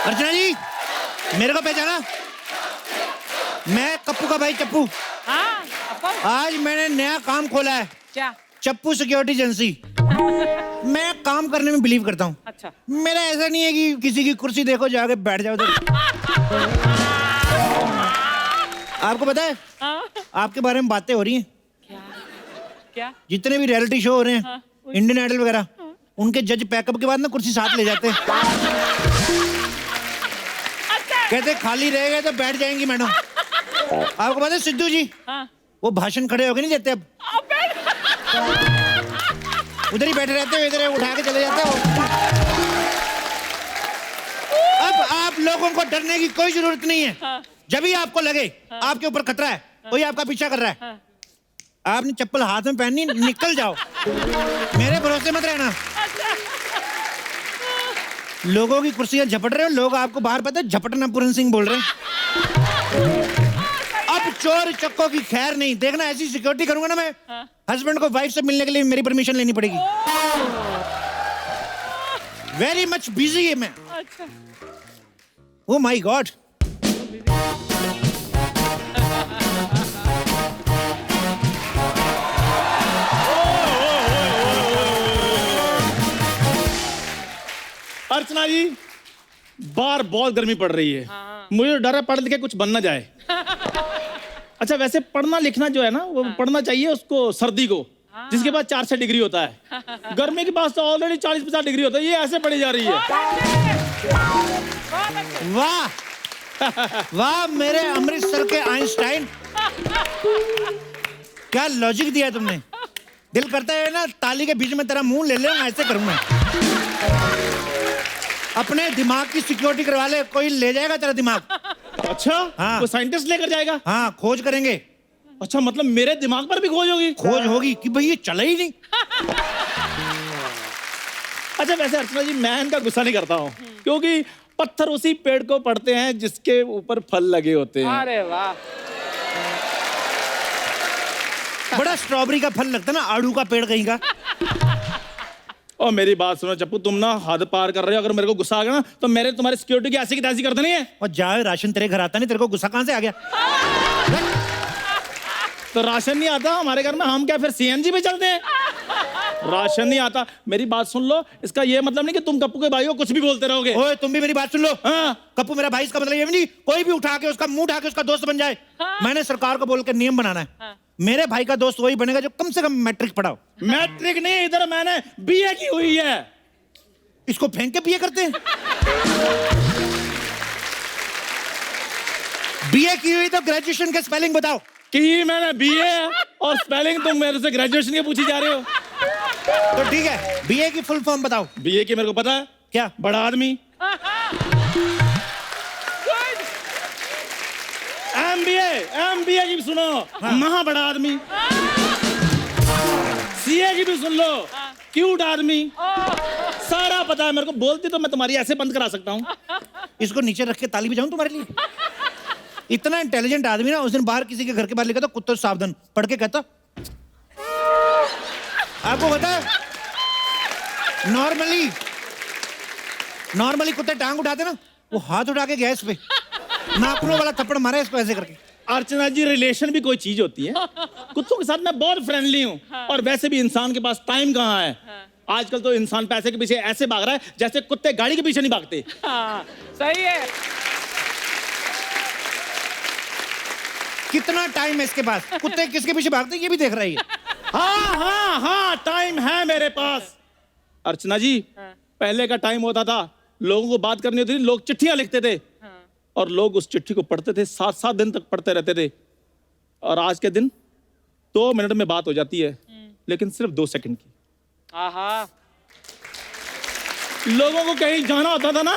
अर्चना जी, मेरे को पहचाना? मैं कप्पू का भाई चप्पू। हाँ, आज मैंने नया काम खोला है। क्या? चप्पू सिक्योरिटी एजेंसी। मैं काम करने में बिलीव करता हूँ। अच्छा। मेरा ऐसा नहीं है कि किसी की कुर्सी देखो जाके बैठ जाओ उधर। आपको पता है आपके बारे में बातें हो रही हैं। क्या? क्या? जितने भी रियलिटी शो हो रहे हैं, हाँ, इंडियन आइडल वगैरह, उनके जज पैकअप के बाद ना कुर्सी साथ ले जाते हैं। कहते खाली रहेगा तो बैठ जाएंगी मैडम। आपको पता है सिद्धू जी, हाँ। वो भाषण खड़े होके नहीं देते अब, उधर ही बैठे रहते हो, इधर उठा के चले जाते हो। अब आप लोगों को डरने की कोई जरूरत नहीं है। हाँ। जब भी आपको लगे आपके ऊपर खतरा है, कोई आपका पीछा कर रहा है, आपने चप्पल हाथ में पहननी, निकल जाओ। मेरे भरोसे मत रहना। लोगों की कुर्सियां झपट रहे हो, लोग आपको बाहर पता है झपटना पूरन सिंह बोल रहे हैं। अब चोर चक्कों की खैर नहीं। देखना ऐसी सिक्योरिटी करूंगा ना मैं, हस्बैंड को वाइफ से मिलने के लिए मेरी परमिशन लेनी पड़ेगी। वेरी मच बिजी है मैं। अच्छा। Oh my God. अर्चना जी, बाहर बहुत गर्मी पड़ रही है। हाँ। मुझे डर है पढ़ लिख के कुछ बन ना जाए। अच्छा, वैसे पढ़ना लिखना जो है ना, वो पढ़ना चाहिए उसको सर्दी को, जिसके बाद 4 से डिग्री होता है। गर्मी के पास तो ऑलरेडी 40-50 डिग्री होता है, ये ऐसे पड़ी जा रही है। वाह वाह मेरे अमृतसर के आइंस्टाइन, क्या लॉजिक दिया तुमने। दिल करता है ना ताली के बीच में तेरा मुंह ले ले, ऐसे करूं मैं। अपने दिमाग की सिक्योरिटी करवा ले, कोई ले जाएगा तेरा दिमाग। अच्छा, हाँ। वो साइंटिस्ट लेकर जाएगा? हाँ, खोज करेंगे। अच्छा, मतलब मेरे दिमाग पर भी खोज होगी? खोज होगी कि भाई ये चला ही नहीं। अच्छा, वैसे अर्चना जी, मैं इनका गुस्सा नहीं करता हूँ, क्योंकि पत्थर उसी पेड़ को पड़ते हैं जिसके ऊपर फल लगे होते हैं। अरे वाह। बड़ा स्ट्रॉबेरी का फल लगता है ना, आड़ू का पेड़ कहीं का। और मेरी बात सुनो चप्पू, तुम ना हद पार कर रहे हो। अगर मेरे को गुस्सा आ गया ना, तो मेरे तुम्हारी सिक्योरिटी की ऐसी की तैसी कर देनी है। और जाए राशन तेरे घर आता नहीं, तेरे को गुस्सा कहां से आ गया? तो राशन नहीं आता हमारे घर में, हम क्या फिर सीएनजी पे चलते हैं? राशन नहीं आता। मेरी बात सुन लो, इसका ये मतलब नहीं कि तुम कप्पू के भाई को कुछ भी बोलते रहोगे। ओए तुम भी मेरी बात सुन लो। हाँ। कप्पू मेरा भाई, इसका मतलब ये भी नहीं कोई भी उठा के उसका मुंह उठा के उसका दोस्त बन जाए। मैंने सरकार को बोल के नियम बनाना है। मेरे भाई का दोस्त वही बनेगा जो कम से कम मैट्रिक पढ़ा हो। मैट्रिक नहीं, इधर मैंने बीए की हुई है। इसको फेंक के बीए करते हैं। बीए की हुई तो ग्रेजुएशन के स्पेलिंग बताओ। कि मैंने बीए और स्पेलिंग तुम मेरे से ग्रेजुएशन की पूछी जा रहे हो। तो ठीक है, बीए की फुल फॉर्म बताओ। बीए की मेरे को पता है। क्या? बड़ा आदमी। एमबीए की भी सुनो। महा बड़ा आदमी। सीए की भी सुन लो। क्यूट आदमी। सारा पता है मेरे को। बोलती तो मैं तुम्हारी ऐसे बंद करा सकता हूँ। इसको नीचे रख के ताली बजाऊं तुम्हारे लिए? इतना इंटेलिजेंट आदमी ना, उस दिन बाहर किसी के घर के बाहर लिखा था कुत्ते सावधान, पढ़ के कहता, आपको पता है नॉर्मली कुत्ते टांग उठाते ना, वो हाथ उठा के गया इस पे, नाखूनों वाला थप्पड़ मारा इसको ऐसे करके। अर्चना जी, रिलेशन भी कोई चीज होती है। कुत्तों के साथ मैं बहुत फ्रेंडली हूँ। और वैसे भी इंसान के पास टाइम कहाँ है। आजकल तो इंसान पैसे के पीछे ऐसे भाग रहा है जैसे कुत्ते गाड़ी के पीछे नहीं भागते। हाँ, सही है। कितना टाइम है इसके पास? कुत्ते किसके पीछे भागते हैं ये भी देख रही है। हाँ, टाइम है मेरे पास। अर्चना जी, पहले का टाइम होता था, लोगों को बात करनी होती थी, लोग चिट्ठियां लिखते थे। और लोग उस चिट्ठी को पढ़ते थे, 7-7 दिन तक पढ़ते रहते थे। और आज के दिन 2 मिनट में बात हो जाती है, लेकिन सिर्फ 2 सेकंड की। आहा। लोगों को कहीं जाना होता था ना,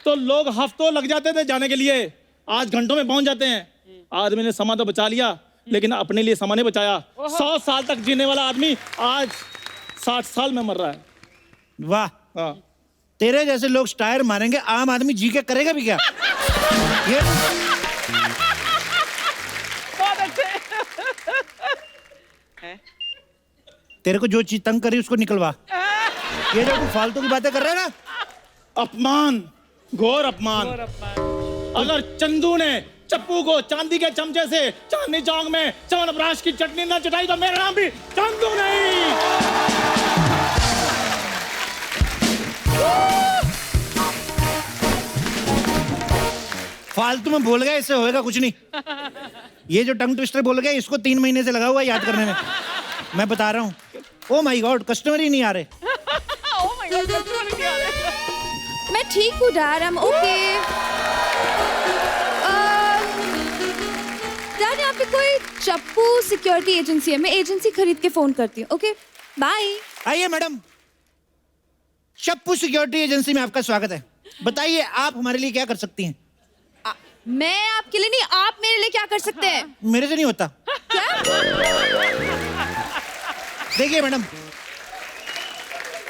तो लोग हफ्तों लग जाते थे जाने के लिए, आज घंटों में पहुंच जाते हैं। आदमी ने समय तो बचा लिया, लेकिन अपने लिए समय नहीं बचाया। 100 साल तक जीने वाला आदमी आज 60 साल में मर रहा है। वाह, हाँ। तेरे जैसे लोग स्टायर मारेंगे, आम आदमी जी के करेगा भी क्या? ये बहुत अच्छे। तेरे को जो चीज तंग करी उसको निकलवा। ये जो तू फालतू की बातें कर रहा है ना, अपमान, घोर अपमान। और अपमान। अगर चंदू ने चप्पू को चांदी के चमचे से चांदनी चौक में च्यवनप्राश की चटनी न चटाई तो मेरा नाम भी चंदू नहीं। फालतू में बोल गया, इससे होएगा कुछ नहीं। ये जो टंग ट्विस्टर बोल गया, इसको 3 महीने से लगा हुआ है याद करने में। मैं बता रहा हूँ। ओ माय गॉड, कस्टमर ही नहीं आ रहे। Oh my God, कस्टमर नहीं आ रहे। मैं ठीक हूँ dad, I am okay. Dad यहाँ पे कोई चप्पू सिक्योरिटी एजेंसी है, मैं एजेंसी खरीद के फोन करती हूँ। Okay bye. आइए मैडम, चप्पू सिक्योरिटी एजेंसी में आपका स्वागत है। बताइए आप हमारे लिए क्या कर सकती हैं? मैं आपके लिए नहीं, आप मेरे लिए क्या कर सकते हैं? मेरे से नहीं होता। क्या? देखिए मैडम,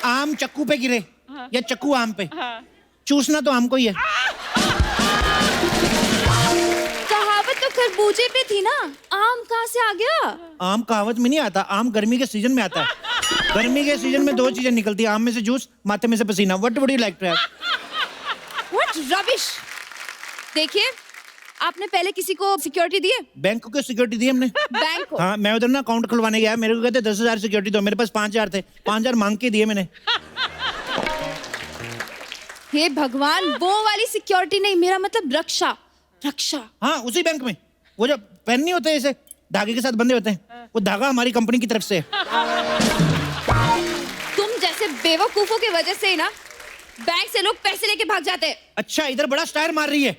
आम चक्कू पे गिरे या चक्कू आम पे, चूसना तो आम को ही है। कहावत तो खरबूजे पे थी ना, आम कहाँ से आ गया? आम कहावत में नहीं आता, आम गर्मी के सीजन में आता है। गर्मी के सीजन में 2 चीजें निकलती है, आम में से जूस, माथे में से पसीना। What would you like to have? What rubbish. देखिए, आपने पहले किसी को सिक्योरिटी दी है? बैंक को सिक्योरिटी दी हमने। बैंक को? हाँ, मैं उधर ना अकाउंट खुलवाने गया, मेरे को कहते 10,000 सिक्योरिटी दो, मेरे पास 5,000 थे, 5,000 मांग के दिए मैंने। हे भगवान, वो वाली सिक्योरिटी नहीं, मेरा मतलब रक्षा। रक्षा। हाँ, उसी बैंक में। वो जो पेन नहीं होते ऐसे धागे के साथ बंधे होते हैं, वो धागा हमारी कंपनी की तरफ से है। तुम जैसे बेवकूफों की वजह से ही ना बैंक से लोग पैसे लेके भाग जाते हैं। अच्छा, इधर बड़ा स्टार मार रही है।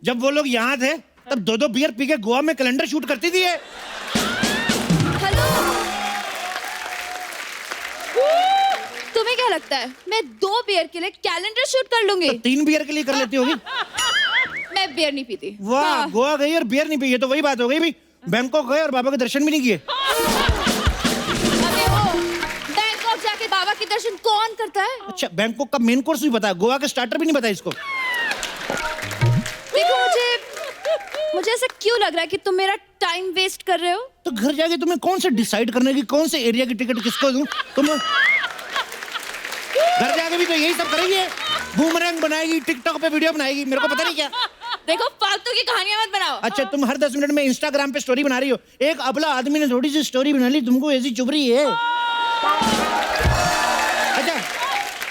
जब वो लोग यहाँ थे तब 2-2 बियर पी के गोवा में कैलेंडर शूट करती थी ये। हेलो, तुम्हें क्या लगता है मैं 2 बियर के लिए कैलेंडर शूट कर लूंगी? तो 3 बियर के लिए कर लेती होगी। मैं बियर नहीं पीती। वाह, हाँ। गोवा गई और बियर नहीं पी, ये तो वही बात हो गई भी। बैंकॉक गए और बाबा के दर्शन भी नहीं किए। अबे ओ, बैंकॉक जाके बाबा के दर्शन कौन करता है? अच्छा, बैंकॉक का मेन कोर्स भी पता है, गोवा का स्टार्टर भी नहीं पता इसको। देखो, मुझे ऐसा क्यों लग रहा है कि तुम मेरा टाइम वेस्ट कर रहे हो? तो घर जाके तुम्हें कौन से डिसाइड करने की, कौन से एरिया की टिकट किसको दूं? तुम घर जाके भी तो यही सब करेगी, बूमरैंग बनाएगी, टिकटॉक पे वीडियो बनाएगी, मेरे को पता नहीं क्या। देखो, फालतू की कहानियां मत बनाओ। अच्छा, तुम हर 10 मिनट में इंस्टाग्राम पे स्टोरी बना रही हो। एक अबला आदमी ने थोड़ी सी स्टोरी बना ली, तुमको ऐसी चुभ रही है। अच्छा,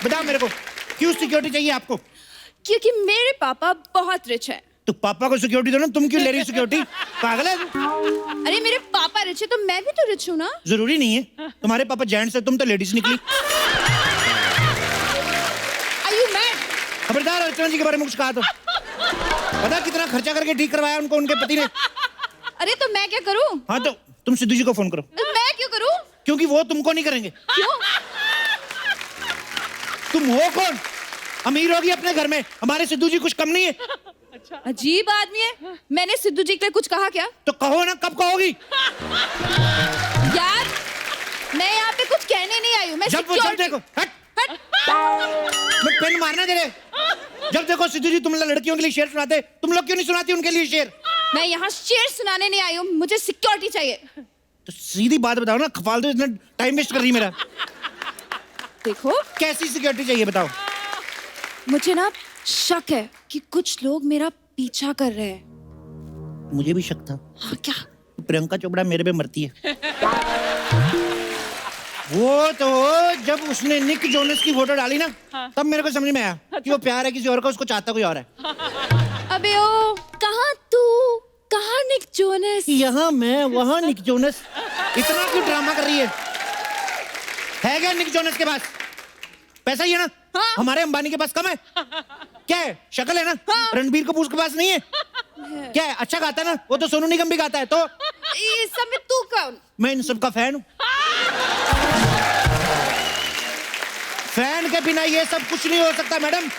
बताओ मेरे को, क्यों सिक्योरिटी चाहिए आपको? क्योंकि मेरे पापा बहुत रिच है। तो पापा को सिक्योरिटी दो ना, तुम क्यों ले रही सिक्योरिटी? पागल है? अरे मेरे पापा रिच है तो मैं भी तो रिच हूँ ना। जरूरी नहीं है, तुम्हारे पापा जेंट्स है, तुम तो लेडीज निकली। Are you mad? खबरदार अर्चना जी के बारे में कुछ कहा तो। पता कितना खर्चा करके ठीक करवाया उनको उनके पति ने। अरे तो मैं क्या करूँ? हाँ, तो तुम सिद्धू जी को फोन करो। तो मैं क्यों करूँ? क्योंकि वो तुमको नहीं करेंगे। क्यों? तुम हो कौन? अमीर होगी अपने घर में, हमारे सिद्धू जी कुछ कम नहीं है। अजीब आदमी है। मैंने सिद्धू जी के लिए कुछ कहा क्या? तो कहो ना, कब कहोगी? यार, मैं यहाँ पे कुछ कहने नहीं आई हूँ। मैं जब वो जब देखो, हट, मैं पेन मारना दे रहे। जब देखो सिद्धू जी तुम लड़कियों के लिए शेर सुनाते, तुम लोग क्यों नहीं सुनाती उनके लिए शेर? मैं यहाँ शेर सुनाने नहीं आई हूँ, मुझे सिक्योरिटी चाहिए। तो सीधी बात बताओ ना, फालतू इतना टाइम वेस्ट कर रही मेरा। देखो, कैसी सिक्योरिटी चाहिए बताओ? मुझे ना शक है कि कुछ लोग मेरा पीछा कर रहे हैं। मुझे भी शक था। हाँ, क्या? प्रियंका चोपड़ा मेरे पे मरती है। वो तो जब उसने निक जोनस की फोटो डाली ना, तब मेरे को समझ में आया कि वो प्यार है किसी और का, उसको चाहता कोई और है। अबे ओ, कहाँ तू, कहाँ निक जोनस? यहाँ मैं, वहाँ निक जोनस। इतना क्यों ड्रामा कर रही है क्या निक जोनस के पास? पैसा ही है ना? हाँ। हमारे अंबानी के पास कम है? क्या है, शक्ल है ना? हाँ। रणबीर कपूर के पास नहीं है? क्या है, अच्छा गाता है ना? वो तो सोनू निगम भी गाता है। तो ये सब में तू कौन? मैं इन सब का फैन हूँ। फैन के बिना ये सब कुछ नहीं हो सकता मैडम।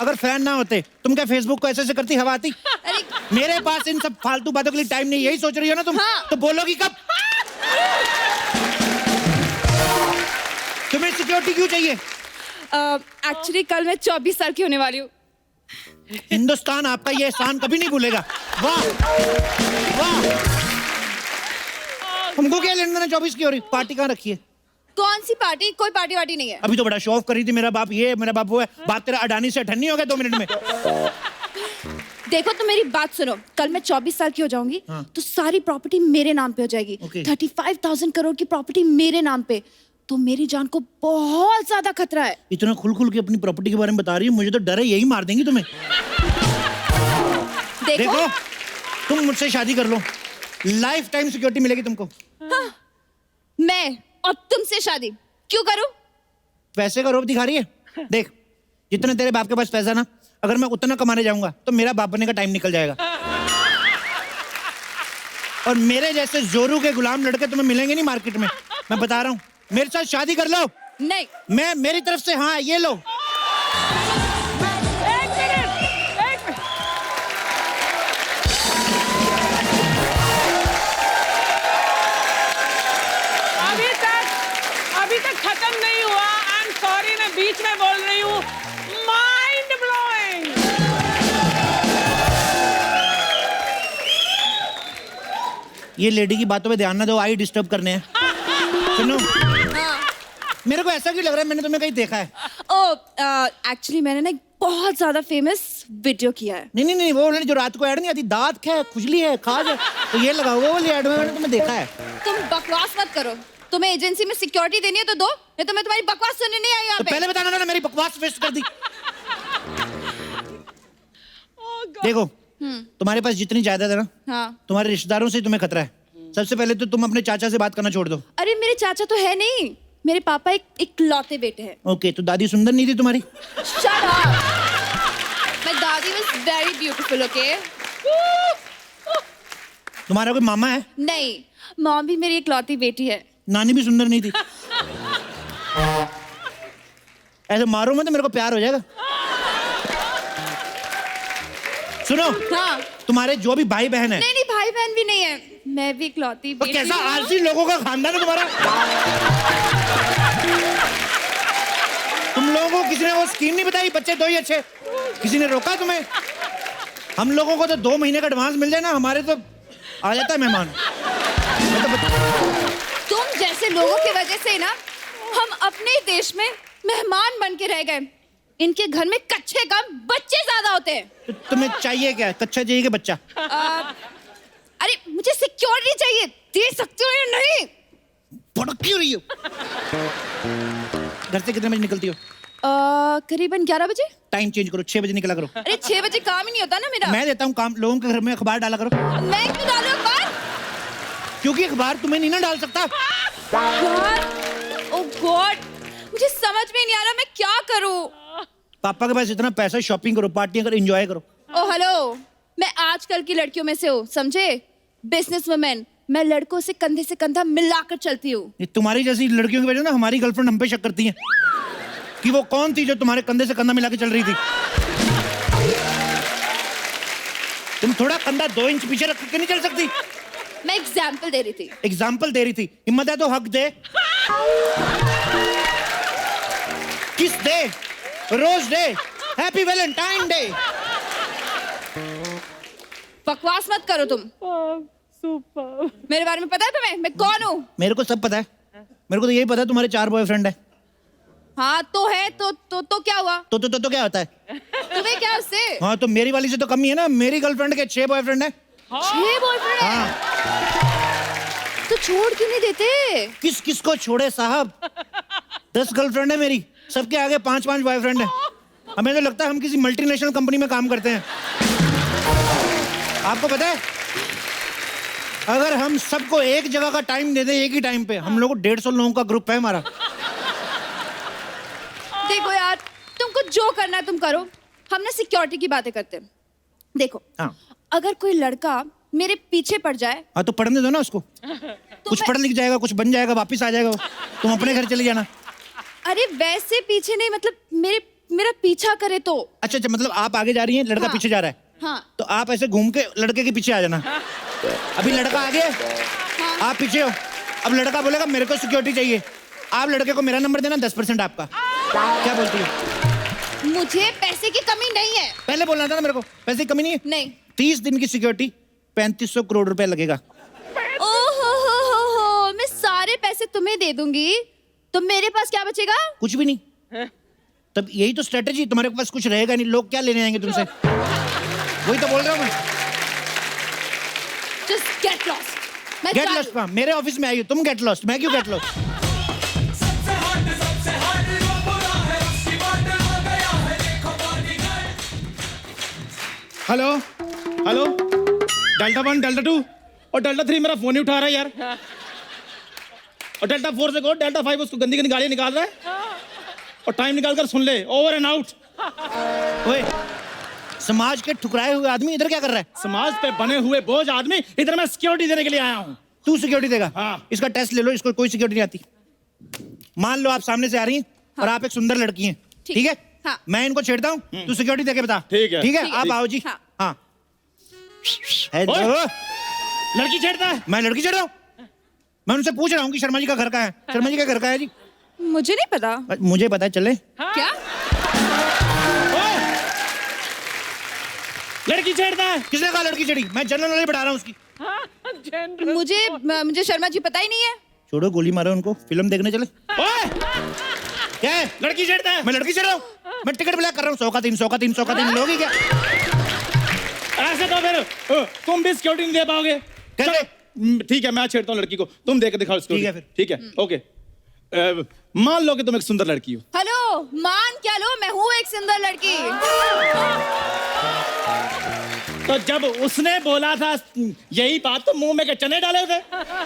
अगर फैन ना होते तुम क्या फेसबुक को ऐसे ऐसे करती, हवा आती? अरे मेरे पास इन सब फालतू बातों के लिए टाइम नहीं। यही सोच रही हो ना तुम? हाँ। तो बोलोगी कब? तुम्हें सिक्योरिटी क्यों चाहिए? एक्चुअली कल मैं 24 साल की होने वाली हूँ। हिंदुस्तान आपका ये एहसान कभी नहीं भूलेगा। वाह वाह। हमको क्या लेना देना 24 की हो रही? पार्टी कहाँ रखी है? कौन सी पार्टी? कोई पार्टी वार्टी नहीं है। अभी तो बड़ा शो ऑफ कर रही थी, मेरा बाप ये, मेरा बाप वो है। बात तेरा अडानी से अठन्नी हो गया 2 मिनट में। देखो तो मेरी बात सुनो, कल मैं 24 साल की हो जाऊंगी, हाँ। तो सारी प्रॉपर्टी मेरे नाम पे हो जाएगी। Okay. 35,000 करोड़ की प्रॉपर्टी मेरे नाम पे, तो मेरी जान को बहुत ज्यादा खतरा है। इतना खुल खुल के अपनी प्रॉपर्टी के बारे में बता रही है, मुझे तो डर है यही मार देंगी तुम्हें। देखो तुम मुझसे शादी कर लो, लाइफ टाइम सिक्योरिटी मिलेगी तुमको। हाँ, मैं और तुमसे शादी क्यों करूं? पैसे का रोब दिखा रही है। देख जितना तेरे बाप के पास पैसा ना, अगर मैं उतना कमाने जाऊंगा तो मेरा बाप बनने का टाइम निकल जाएगा। और मेरे जैसे जोरू के गुलाम लड़के तुम्हें मिलेंगे नहीं मार्केट में, मैं बता रहा हूँ। मेरे साथ शादी कर लो। नहीं, मैं मेरी तरफ से हाँ, ये लो। एक मिनट। अभी तक खत्म नहीं हुआ। आई एम सॉरी, मैं बीच में बोल रही हूँ। Mind blowing. ये लेडी की बातों पे ध्यान ना दो, आई डिस्टर्ब करने हैं। सुनो, मेरे को ऐसा क्यों लग रहा है मैंने तुम्हें कहीं देखा है। एक्चुअली मैंने ना एक बहुत ज्यादा फेमस वीडियो किया है। नहीं नहीं नहीं, वो वाली जो रात को ऐड नहीं आती, दांत है, खुजली है, खाज है, तो ये लगाओ, वो वाली ऐड में मैंने तुम्हें देखा है। तुम बकवास मत करो। तुम्हें एजेंसी में सिक्योरिटी देनी है तो दो, नहीं तो मैं तुम्हारी बकवास सुनने नहीं आई यहाँ तो पे। पहले बताना था ना, मेरी बकवास वेस्ट कर दी। Oh God. देखो तुम्हारे पास जितनी जायदाद है ना, हाँ। तुम्हारे रिश्तेदारों से तुम्हें खतरा है। सबसे पहले तो तुम अपने चाचा से बात करना छोड़ दो। अरे मेरे चाचा तो है नहीं, मेरे पापा एक इकलौते बेटे हैं। ओके, तो दादी सुंदर नहीं थी तुम्हारी? Shut up. My daddy was very beautiful, okay? तुम्हारा कोई मामा है? नहीं, मॉम भी मेरी इकलौती बेटी है। नानी भी सुंदर नहीं थी? ऐसे मारो मत, मेरे को प्यार हो जाएगा। सुनो, हाँ। तुम्हारे जो भी भाई बहन है, नहीं नहीं, भाई बहन भी नहीं है, मैं भी इकलौती तो बेटी कैसा हूँ। आलसी लोगों का खानदान है तुम्हारा। तुम लोगों को किसी ने वो स्कीम नहीं बताई, बच्चे 2 ही अच्छे? किसी ने रोका तुम्हें? हम लोगों को तो 2 महीने का एडवांस मिल जाए ना, हमारे तो आ जाता है मेहमान। तुम जैसे लोगों की वजह से ना हम अपने ही देश में मेहमान बन के रह गए। इनके घर में कच्चे कम बच्चे ज्यादा होते हैं। तो तुम्हें चाहिए क्या, कच्चा चाहिए कि बच्चा? अरे मुझे सिक्योरिटी चाहिए, दे सकते हो या नहीं? भड़क क्यों रही हो? घर से कितने बजे निकलती हो? करीबन 11 बजे। टाइम चेंज करो, 6 बजे निकला करो। अरे 6 बजे काम ही नहीं होता ना मेरा। मैं देता हूँ काम, लोगों के घर में अखबार डाला करो। मैं क्यों डालूं अखबार? क्योंकि अखबार तुम्हें नहीं ना डाल सकता। ओह गॉड, मुझे समझ में नहीं आ रहा मैं क्या करूं। पापा के पास इतना पैसा, शॉपिंग करो, पार्टियां करो, एंजॉय करो। ओह हेलो, मैं आजकल की लड़कियों में से हूँ, समझे? बिजनेस वुमेन, मैं लड़कों से कंधे से कंधा मिलाकर चलती हूँ। ये तुम्हारी जैसी लड़कियों की वजह ना हमारी गर्लफ्रेंड हम पे शक करती है कि वो कौन थी जो तुम्हारे कंधे से कंधा मिला के चल रही थी। तुम थोड़ा कंधा 2 इंच पीछे रख के नहीं चल सकती? मैं एग्जाम्पल दे रही थी। एग्जाम्पल दे रही थी, हिम्मत है तो हक दे। किस दे, rose day, happy Valentine day. बकवास मत करो तुम। सुपर। मेरे बारे में पता है तुम्हें मैं कौन हूँ? मेरे को सब पता है, मेरे को तो यही पता है तुम्हारे 4 बॉयफ्रेंड है। हाँ तो है, तो क्या हुआ? तो क्या होता है? तुम्हें क्या उससे? हाँ तो मेरी वाली से तो कम ही है ना, मेरी गर्लफ्रेंड के 6 बॉयफ्रेंड है। 6 बॉयफ्रेंड है? हाँ। तो छोड़ क्यों नहीं देते? किस किस को छोड़े साहब, 10 गर्लफ्रेंड है मेरी, सबके आगे 5-5 बॉयफ्रेंड है। हमें तो लगता है हम किसी मल्टीनेशनल कंपनी में काम करते हैं। आपको पता है, अगर हम सबको एक जगह का टाइम दे दें, एक ही टाइम पे, हम लोग 150 लोगों का ग्रुप है हमारा। देखो यार, तुमको जो करना है तुम करो, हम ना सिक्योरिटी की बातें करते हैं। देखो, हाँ अगर कोई लड़का मेरे पीछे पड़ जाए, हाँ तो पढ़ने दो ना उसको, कुछ पढ़ लिख जाएगा, कुछ बन जाएगा, वापिस आ जाएगा, तुम अपने घर चले जाना। अरे वैसे पीछे नहीं, मतलब मेरा पीछा करे तो। अच्छा अच्छा, मतलब आप आगे जा रही हैं, लड़का हाँ। पीछे जा रहा है, हाँ तो आप ऐसे घूम के लड़के के पीछे आ जाना। अभी लड़का आगे है, हाँ। आप पीछे हो। अब लड़का बोलेगा मेरे को सिक्योरिटी चाहिए, आप लड़के को मेरा नंबर देना, 10% आपका। क्या बोलती है? मुझे पैसे की कमी नहीं है। पहले बोलना था ना मेरे को, पैसे की कमी नहीं है। नहीं। 30 दिन की सिक्योरिटी, 3500 करोड़ रुपए लगेगा। ओहो हो, मैं सारे पैसे तुम्हें दे दूंगी, तो मेरे पास क्या बचेगा? कुछ भी नहीं। तब यही तो स्ट्रेटेजी, तुम्हारे पास कुछ रहेगा नहीं, लोग क्या लेने आएंगे तुमसे? वही तो बोल रहा हूँ मैं। Just get lost. मैं गेट चालू। लॉस्ट कहाँ? मेरे ऑफिस में आई हो तुम, गेट लॉस्ट। मैं क्यों get lost? Hello hello, delta 1 delta 2 और डेल्टा 3 मेरा फोन ही उठा रहा है यार। और डेल्टा 4 से कहो डेल्टा 5 उसको गंदी गंदी गालियां निकाल रहा है। और टाइम निकाल कर सुन ले, ओवर एंड आउट। ओए, समाज के ठुकराए हुए आदमी इधर क्या कर रहा है? समाज पे बने हुए बोझ आदमी, इधर मैं सिक्योरिटी देने के लिए आया हूँ। तू सिक्योरिटी देगा? हाँ। इसका टेस्ट ले लो, इसको कोई सिक्योरिटी नहीं आती। मान लो आप सामने से आ रही हैं और आप एक सुंदर लड़की हैं, ठीक है? हाँ। मैं इनको छेड़ता हूँ, तू सिक्योरिटी देके बता। ठीक है। ठीक है, ठीक है। आप आओ जी। हाँ। हाँ। ओए, लड़की छेड़ता है। मैं लड़की छेड़ रहा हूँ? मैं उनसे पूछ रहा हूँ कि शर्मा जी का घर कहाँ है? शर्मा जी का घर कहाँ है जी? मुझे नहीं पता। मुझे पता है, चले। क्या? ओए, लड़की छेड़ता है। किसने कहा लड़की छेड़ी? मैं जनरल नॉलेज बढ़ा रहा हूँ उसकी। जनरल मुझे शर्मा जी पता ही नहीं है। छोड़ो, गोली मारो उनको, फिल्म देखने चले। ओए, क्या है? लड़की छेड़ता है। मैं लड़की छेड़ रहा हूँ? मैं टिकट ब्लैक कर रहा हूँ। 100 का 3, 100 का 3, 100 का 3 लोगी क्या? ऐसे तो फिर तुम भी सिक्योरिटी नहीं दे पाओगे। कैसे? चलो, ठीक है, मैं छेड़ता हूँ लड़की को, तुम दे के दिखाओ सिक्योरिटी। ठीक है फिर। ठीक है, ओके। मान लो कि तुम एक सुंदर लड़की हो। हेलो, मान क्या लो, मैं हूँ एक सुंदर लड़की। तो जब उसने बोला था यही बात, तो मुंह में के चने डाले थे।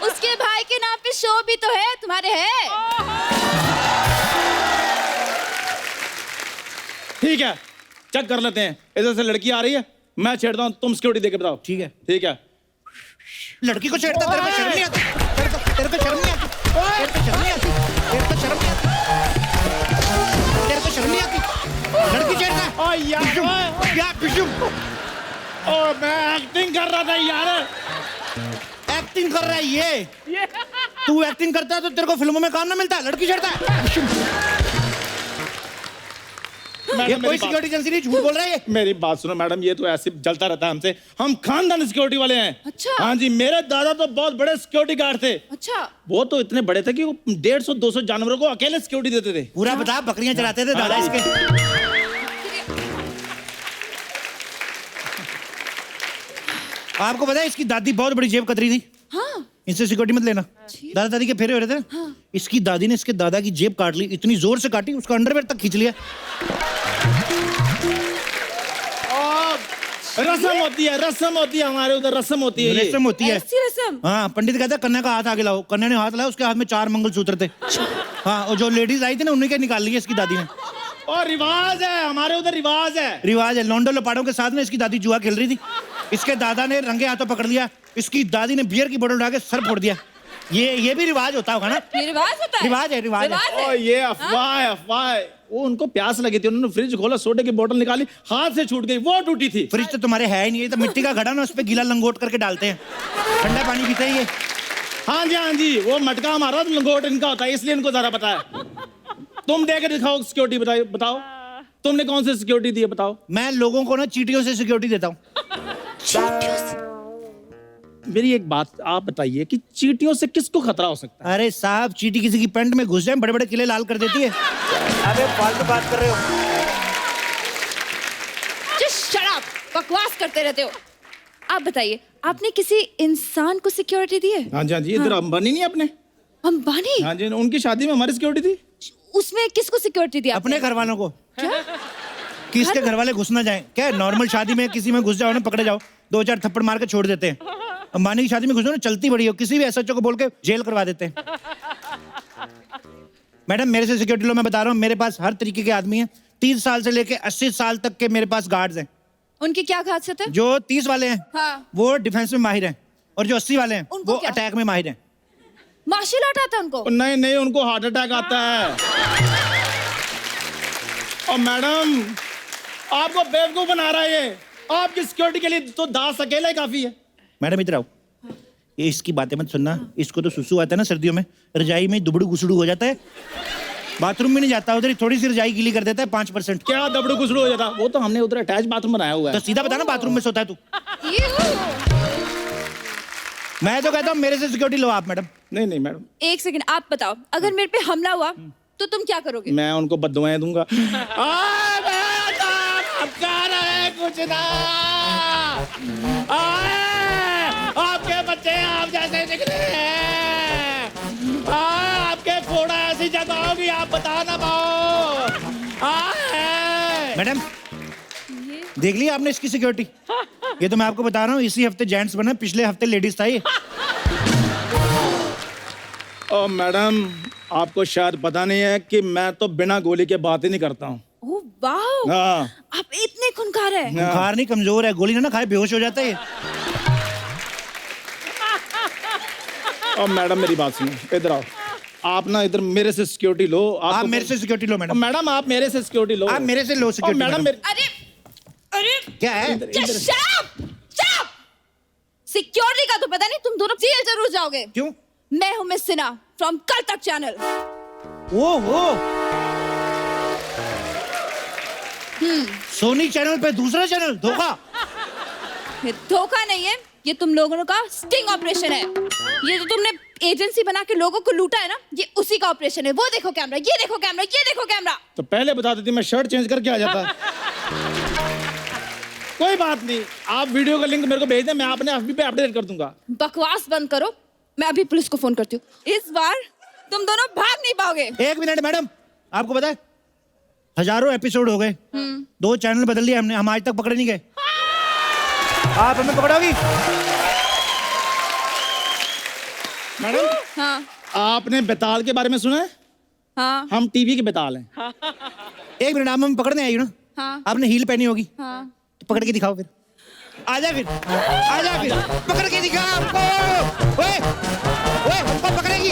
उसके भाई के नाम पे शो भी तो है, तुम्हारे है। ठीक है, चेक कर लेते हैं। इधर से लड़की आ रही है, मैं छेड़ता हूँ, तुम सिक्योरिटी देके बताओ। ठीक है। ठीक है। लड़की को छेड़ता, तेरे को शर्म नहीं आती? तेरे को शर्म नहीं आती? तेरे को शर्म नहीं आती? तेरे को शर्म नहीं आती? तेरे को शर्म नहीं आती? लड़की छेड़ता है? ओ यार, बिशुम, क्या बिशुम? ओ मैं एक्टिंग कर रहा था यार। एक्टिंग कर रहा है ये? तू एक्टिंग करता है तो तेरे को फिल्मों में काम ना मिलता है? लड़की छेड़ता है? बिशुम। ये मैडम, कोई सिक्योरिटी एजेंसी नहीं, झूठ बोल रहा है ये। मेरी बात सुनो मैडम, ये तो ऐसे जलता रहता है हमसे। हम खानदान सिक्योरिटी वाले हैं। अच्छा। हाँ जी, मेरे दादा तो बहुत बड़े सिक्योरिटी गार्ड थे। अच्छा। वो तो इतने बड़े थे कि वो 150-200 जानवरों को अकेले सिक्योरिटी देते थे। पूरा बता, बकरियां चराते थे दादा इसके। आपको पता है इसकी दादी बहुत बड़ी जेब कतरी थी। हाँ। इनसे सिक्योरिटी मत लेना। दादा दादी के फेरे हो रहे थे। हाँ। इसकी दादी ने इसके दादा की जेब काट ली, इतनी जोर से काटी उसका अंडरवेयर तक खींच लिया। रस्म होती है, रस्म होती है, हमारे उधर रस्म होती है ये। रस्म होती है। ऐसी रस्म? हाँ, पंडित कहता है कन्या का हाथ आगे लाओ। कन्या ने हाथ लाया, उसके हाथ में 4 मंगलसूत्र थे। हाँ, और जो लेडीज आई थी ना, उन्हीं के निकाल लिए इसकी दादी ने। और रिवाज है, हमारे उधर रिवाज है। रिवाज है। लौंडो लपाड़ों के साथ में इसकी दादी जुआ खेल रही थी। इसके दादा ने रंगे हाथों पकड़ लिया, इसकी दादी ने बियर की बोतल उठा के सर फोड़ दिया। ये भी रिवाज होता होगा ना? ये रिवाज होता है? रिवाज है, रिवाज है। ओ ये अफवाह है, अफवाह है। वो उनको प्यास लगी थी, उन्होंने फ्रिज खोला, सोडे की बोतल निकाली, हाथ से छूट गई, वो टूटी थी। फ्रिज तो तुम्हारे है ही नहीं, ये तो मिट्टी का घड़ा ना, उस पे गीला लंगोट करके डालते हैं, ठंडा पानी पीते हैं ये। हाँ जी, हाँ जी, वो मटका हमारा लंगोट इनका होता है, इसलिए इनको जरा पता है। तुम दे के दिखाओ सिक्योरिटी, बताओ बताओ, तुमने कौन सी सिक्योरिटी दी है, बताओ। मैं लोगों को ना चींटियों से सिक्योरिटी देता हूँ। मेरी एक बात आप बताइए कि चींटियों से किसको खतरा हो सकता है? अरे साहब, चींटी किसी की पैंट में घुस जाए, बड़े बड़े किले लाल कर देती है। अबे फालतू बात कर रहे हो। Just shut up! बकवास करते रहते हो। आप बताइए, आपने किसी इंसान को सिक्योरिटी दी है? हाँ जी, हाँ जी, इधर अंबानी नहीं अपने। अंबानी? हाँ जी, उनकी शादी में हमारी सिक्योरिटी थी। उसमें किसको सिक्योरिटी दी आपने? अपने घर वालों को। कि इसके घर वाले घुस ना जाए। क्या नॉर्मल शादी में किसी में घुस जाओ ना, पकड़े जाओ, 2-4 थप्पड़ मार के छोड़ देते हैं। अंबानी की शादी में घुसो ना, चलती बड़ी हो, किसी भी एसएचओ को बोल के जेल करवा देते हैं। मैडम, मेरे से सिक्योरिटी लो, मैं बता रहा हूँ, मेरे पास हर तरीके के आदमी हैं। 30 साल से लेके 80 साल तक के मेरे पास गार्ड्स हैं। उनकी क्या खासियत है? जो 30 वाले हैं, हाँ। वो डिफेंस में माहिर हैं, और जो 80 वाले हैं, उनको वो क्या? अटैक में माहिर हैं। मार्शल आर्ट आता है उनको? नहीं नहीं, उनको हार्ट अटैक आता है। और मैडम, आपको बेवकूफ बना रहा है ये। आपकी सिक्योरिटी के लिए तो दास अकेला ही काफी है। मैडम इधर आओ। ये इसकी बातें मत सुनना। इसको तो सुसु आता है ना सर्दियों में, रजाई में दुबड़ू गुसड़ू हो जाता है, बाथरूम में नहीं जाता, उधर थोड़ी सी रजाई गीली कर देता है 5%। क्या दबड़ू गुसड़ू हो जाता? वो तो हमने उधर अटैच बाथरूम बनाया हुआ तो है। सीधा बता ना, बाथरूम में सोता है तू। मैं तो कहता हूँ मेरे से सिक्योरिटी लो आप मैडम। नहीं नहीं मैडम, एक सेकंड, आप बताओ, अगर मेरे पे हमला हुआ तो तुम क्या करोगे? मैं उनको बद्दुआएं दूंगा। कुछ ना आपके बच्चे आप जैसे निकले हैं, आपके फोड़ा ऐसी जगह होगी आप बता ना पाओ। मैडम देख लिया आपने इसकी सिक्योरिटी? ये तो मैं आपको बता रहा हूँ, इसी हफ्ते जेंट्स बना, पिछले हफ्ते लेडीज था ये। ओ मैडम, आपको शायद पता नहीं है कि मैं तो बिना गोली के बात ही नहीं करता हूँ। ओह वाह, हाँ। आप इतने खूंखार है। बुखार नहीं, कमजोर है, गोली ना खाए बेहोश हो जाता है। और मैडम मेरी बात सुनो, इधर आओ। आप ना इधर मेरे से सिक्योरिटी लो। आप मेरे से सिक्योरिटी लो मैडम। मैडम आप मेरे से सिक्योरिटी लो। आप मेरे से लो सिक्योरिटी मैडम मैडम। अरे अरे क्या है? सिक्योरिटी का तो पता नहीं, तुम दोनों जेल जरूर जाओगे। क्यों? मैं हूँ मिस सिन्हा फ्रॉम कल तक चैनल। वो सोनी चैनल पे दूसरा चैनल धोखा। ये धोखा नहीं है, ये तुम लोगों का स्टिंग ऑपरेशन है। ये जो तुमने एजेंसी बना के लोगों को लूटा है ना, ये उसी का ऑपरेशन है। वो देखो कैमरा, ये देखो कैमरा, ये देखो कैमरा। तो पहले बता देती, मैं शर्ट चेंज करके आ जाता। कोई बात नहीं, आप वीडियो का लिंक मेरे को भेज दें, मैं अपने एफबी पे अपडेट कर दूंगा। बकवास बंद करो, मैं अभी पुलिस को फोन करती हूँ। इस बार तुम दोनों भाग नहीं पाओगे। एक मिनट मैडम, आपको पता है हजारों एपिसोड हो गए, 2 चैनल बदल दिए हमने, हम आज तक पकड़े नहीं गए। आप हमें पकड़ोगी? मैडम हाँ आपने बेताल के बारे में सुना है? हाँ हम टीवी के बेताल हैं। एक मिनट, आप हमें पकड़ने आई हो ना? हाँ आपने हील पहनी होगी, हाँ। तो पकड़ के दिखाओ फिर। आजा फिर, आजा फिर, पकड़ के दिखा हमको। ओए, ओए, हमको पकड़ेगी?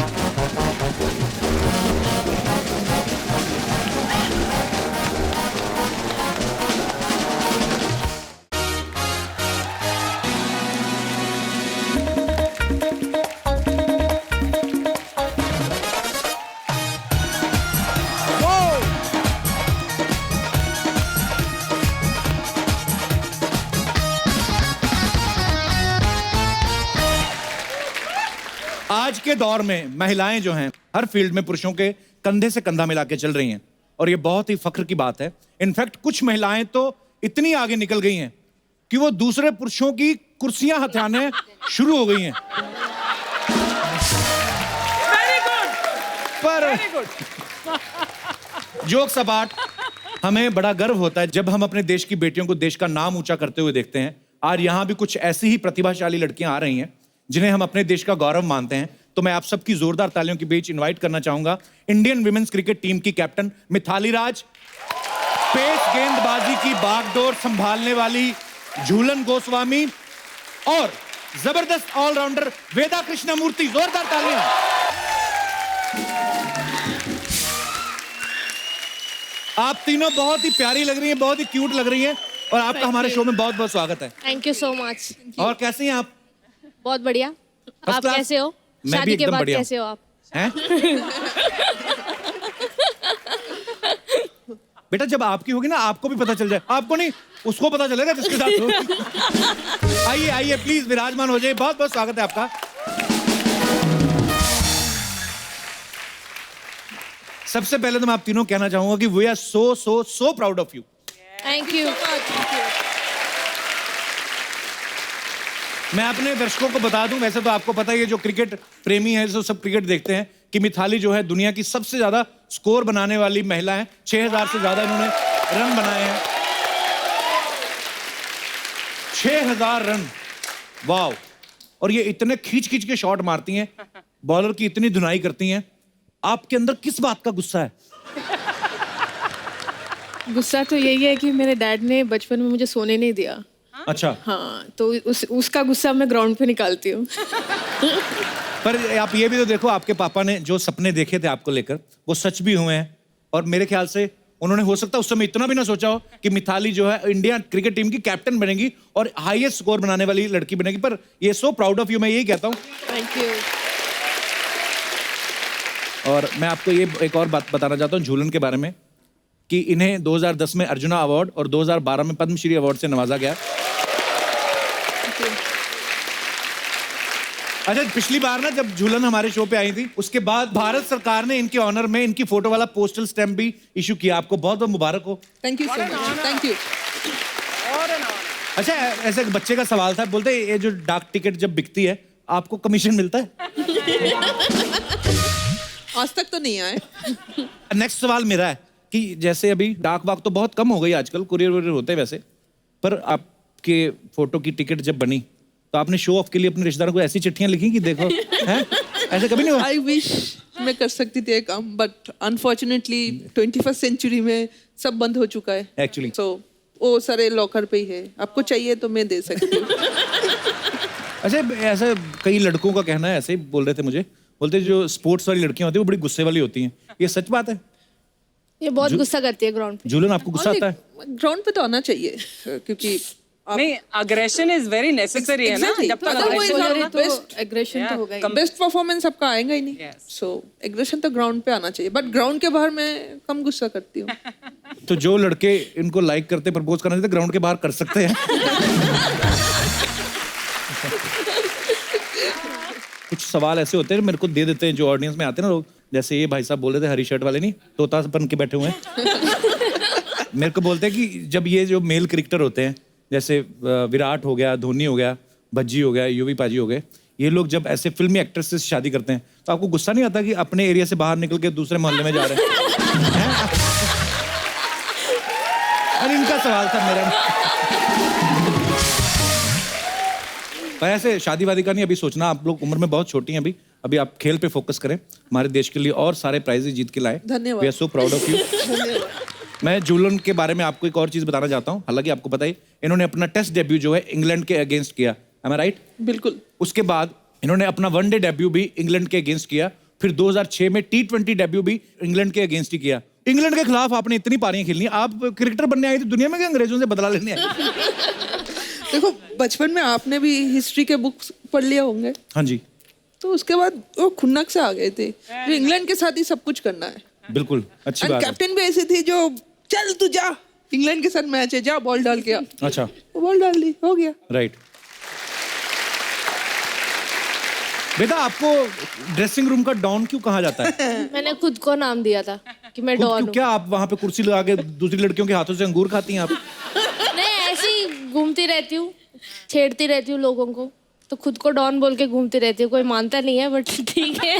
आज के दौर में महिलाएं जो हैं हर फील्ड में पुरुषों के कंधे से कंधा मिला के चल रही हैं, और ये बहुत ही फख्र की बात है। इनफैक्ट कुछ महिलाएं तो इतनी आगे निकल गई हैं कि वो दूसरे पुरुषों की कुर्सियां हथियाने शुरू हो गई हैं। वेरी गुड, पर वेरी गुड। जोक सपाट, हमें बड़ा गर्व होता है जब हम अपने देश की बेटियों को देश का नाम ऊंचा करते हुए देखते हैं। आज यहाँ भी कुछ ऐसी ही प्रतिभाशाली लड़कियां आ रही हैं जिन्हें हम अपने देश का गौरव मानते हैं। तो मैं आप सबकी जोरदार तालियों के बीच इनवाइट करना चाहूंगा इंडियन विमेंस क्रिकेट टीम की कैप्टन मिथाली राज, पेस गेंदबाजी की बागडोर संभालने वाली झूलन गोस्वामी और जबरदस्त ऑलराउंडर वेदा कृष्णमूर्ति। जोरदार तालियां। आप तीनों बहुत ही प्यारी लग रही हैं, बहुत ही क्यूट लग रही हैं, और आपका हमारे शो में बहुत बहुत स्वागत है। Thank you so much. और कैसी हैं आप? बहुत बढ़िया। आप क्लास? कैसे हो? मैं भी शादी के एकदम बाद बढ़िया। कैसे हो आप? हैं? बेटा जब आपकी होगी ना आपको भी पता चल जाए। आपको नहीं, उसको पता चलेगा जिसके साथ हो। आइए आइए प्लीज विराजमान हो जाइए। बहुत बहुत स्वागत है आपका। सबसे पहले तो मैं आप तीनों कहना चाहूंगा कि we are so so so proud of you. Thank you. मैं अपने दर्शकों को बता दूं, वैसे तो आपको पता ही है, जो क्रिकेट प्रेमी है जो सब क्रिकेट देखते हैं, कि मिथाली जो है दुनिया की सबसे ज्यादा स्कोर बनाने वाली महिला है। 6000 से ज्यादा इन्होंने रन बनाए हैं। 6000 रन, वाव। और ये इतने खींच खींच के शॉट मारती हैं, बॉलर की इतनी धुनाई करती हैं। आपके अंदर किस बात का गुस्सा है? गुस्सा तो यही है कि मेरे डैड ने बचपन में मुझे सोने नहीं दिया। अच्छा। हाँ, तो उसका गुस्सा मैं ग्राउंड पे निकालती हूँ। पर आप ये भी तो देखो, आपके पापा ने जो सपने देखे थे आपको लेकर वो सच भी हुए हैं। और मेरे ख्याल से उन्होंने हो सकता है उस समय इतना भी ना सोचा हो कि मिथाली जो है इंडिया क्रिकेट टीम की कैप्टन बनेगी और हाईएस्ट स्कोर बनाने वाली लड़की बनेगी। पर ये सो प्राउड ऑफ यू, मैं यही कहता हूँ। Thank you. और मैं आपको ये एक और बात बताना चाहता हूँ झूलन के बारे में, कि इन्हें 2010 में अर्जुना अवार्ड और 2012 में पद्मश्री अवार्ड से नवाजा गया। अच्छा, पिछली बार ना जब झूलन हमारे शो पे आई थी, उसके बाद भारत सरकार ने इनके ऑनर में इनकी फोटो वाला पोस्टल स्टैम्प भी इशू किया। आपको बहुत बहुत मुबारक हो। Thank you so much, thank you. अच्छा, ऐसे एक बच्चे का सवाल था, बोलते ये जो डाक टिकट जब बिकती है आपको कमीशन मिलता है? आज तक तो नहीं आए। नेक्स्ट सवाल मेरा है कि जैसे अभी डाक वाक तो बहुत कम हो गई आजकल, कुरियर वुरियर होते हैं वैसे, पर आपके फोटो की टिकट जब बनी तो आपने शो ऑफ के लिए अपने रिश्तेदारों को ऐसी चिट्ठियां लिखी कि देखो हैं, ऐसे कभी नहीं हुआ? आई विश मैं कर सकती थी ये काम, बट अनफॉर्चुनेटली 21st सेंचुरी में सब बंद हो चुका है Actually. सो वो सारे लॉकर पे ही है। आपको चाहिए तो मैं दे सकती हूँ। अच्छा, ऐसा कई लड़कों का कहना है, ऐसे ही बोल रहे थे मुझे, बोलते जो स्पोर्ट्स वाली लड़कियां होती हैं वो बड़ी गुस्से वाली होती हैं, ये सच बात है? ये बहुत गुस्सा करती है ग्राउंड पे। झूलन आपको गुस्सा आता है? ग्राउंड पे तो आना चाहिए क्योंकि नहीं, अग्रेशन इज वेरी नेसेसरी है ना। Exactly. जब तक Otherwise aggression- आप best- एग्रेशन तो होगा ही। बेस्ट परफॉर्मेंस आपका आएगा ही नहीं। Yes. सो एग्रेशन तो ग्राउंड पे आना चाहिए, बट ग्राउंड के बाहर मैं कम गुस्सा करती हूँ। तो जो लड़के इनको लाइक करते, प्रपोज करना चाहते, ग्राउंड के बाहर कर सकते हैं। कुछ सवाल ऐसे होते हैं मेरे को दे देते हैं जो ऑडियंस में आते हैं ना लोग, जैसे ये भाई साहब बोल रहे थे हरी शर्ट वाले, नहीं तोता बन के बैठे हुए हैं। मेरे को बोलते हैं कि जब ये जो मेल क्रिकेटर होते हैं, जैसे विराट हो गया, धोनी हो गया, भज्जी हो गया, यूवी पाजी हो गए, ये लोग जब ऐसे फिल्मी एक्ट्रेस से शादी करते हैं तो आपको गुस्सा नहीं आता कि अपने एरिया से बाहर निकल के दूसरे मोहल्ले में जा रहे हैं? अरे इनका सवाल था मेरा। पर ऐसे शादी वादी का नहीं अभी सोचना, आप लोग उम्र में बहुत छोटी हैं अभी, अभी आप खेल पे फोकस करें, हमारे देश के लिए और सारे प्राइजेस जीत के लाए। धन्यवाद। We are so proud of you. मैं झूलन के बारे में आपको एक और चीज बताना चाहता हूँ, हालांकि आपको पता ही, इन्होंने अपना टेस्ट डेब्यू जो है इंग्लैंड के अगेंस्ट किया, am I right? बिल्कुल। उसके बाद इन्होंने अपना वनडे डेब्यू भी इंग्लैंड के अगेंस्ट किया, फिर 2006 में T20 डेब्यू भी इंग्लैंड के अगेंस्ट ही किया। इंग्लैंड के खिलाफ आपने इतनी पारियां खेलनी, आप क्रिकेटर बनने आई थी दुनिया में, क्या अंग्रेजों से बदला लेने आई? देखो बचपन में आपने भी हिस्ट्री के बुक्स पढ़ लिया होंगे, हाँ जी, तो उसके बाद वो खुन्नक से आ गए थे जो इंग्लैंड के साथ ही सब कुछ करना है। बिल्कुल अच्छी एंड बात है। कैप्टन भी ऐसी थी जो चल तू जा, इंग्लैंड के साथ मैच है, जा बॉल डाल के आ। अच्छा, बॉल डाल दी, हो गया। राइट। बेटा आपको ड्रेसिंग रूम का डॉन क्यों कहा जाता है? मैंने खुद को नाम दिया था कि मैं खुद डॉन क्यों? हूँ। क्या आप वहां पे कुर्सी लगा के दूसरी लड़कियों के हाथों से अंगूर खाती हैं आप? नहीं, ऐसे ही घूमती रहती हूँ, छेड़ती रहती हूँ लोगों को, तो खुद को डॉन बोल के घूमती रहती हूँ। कोई मानता नहीं है बट ठीक है।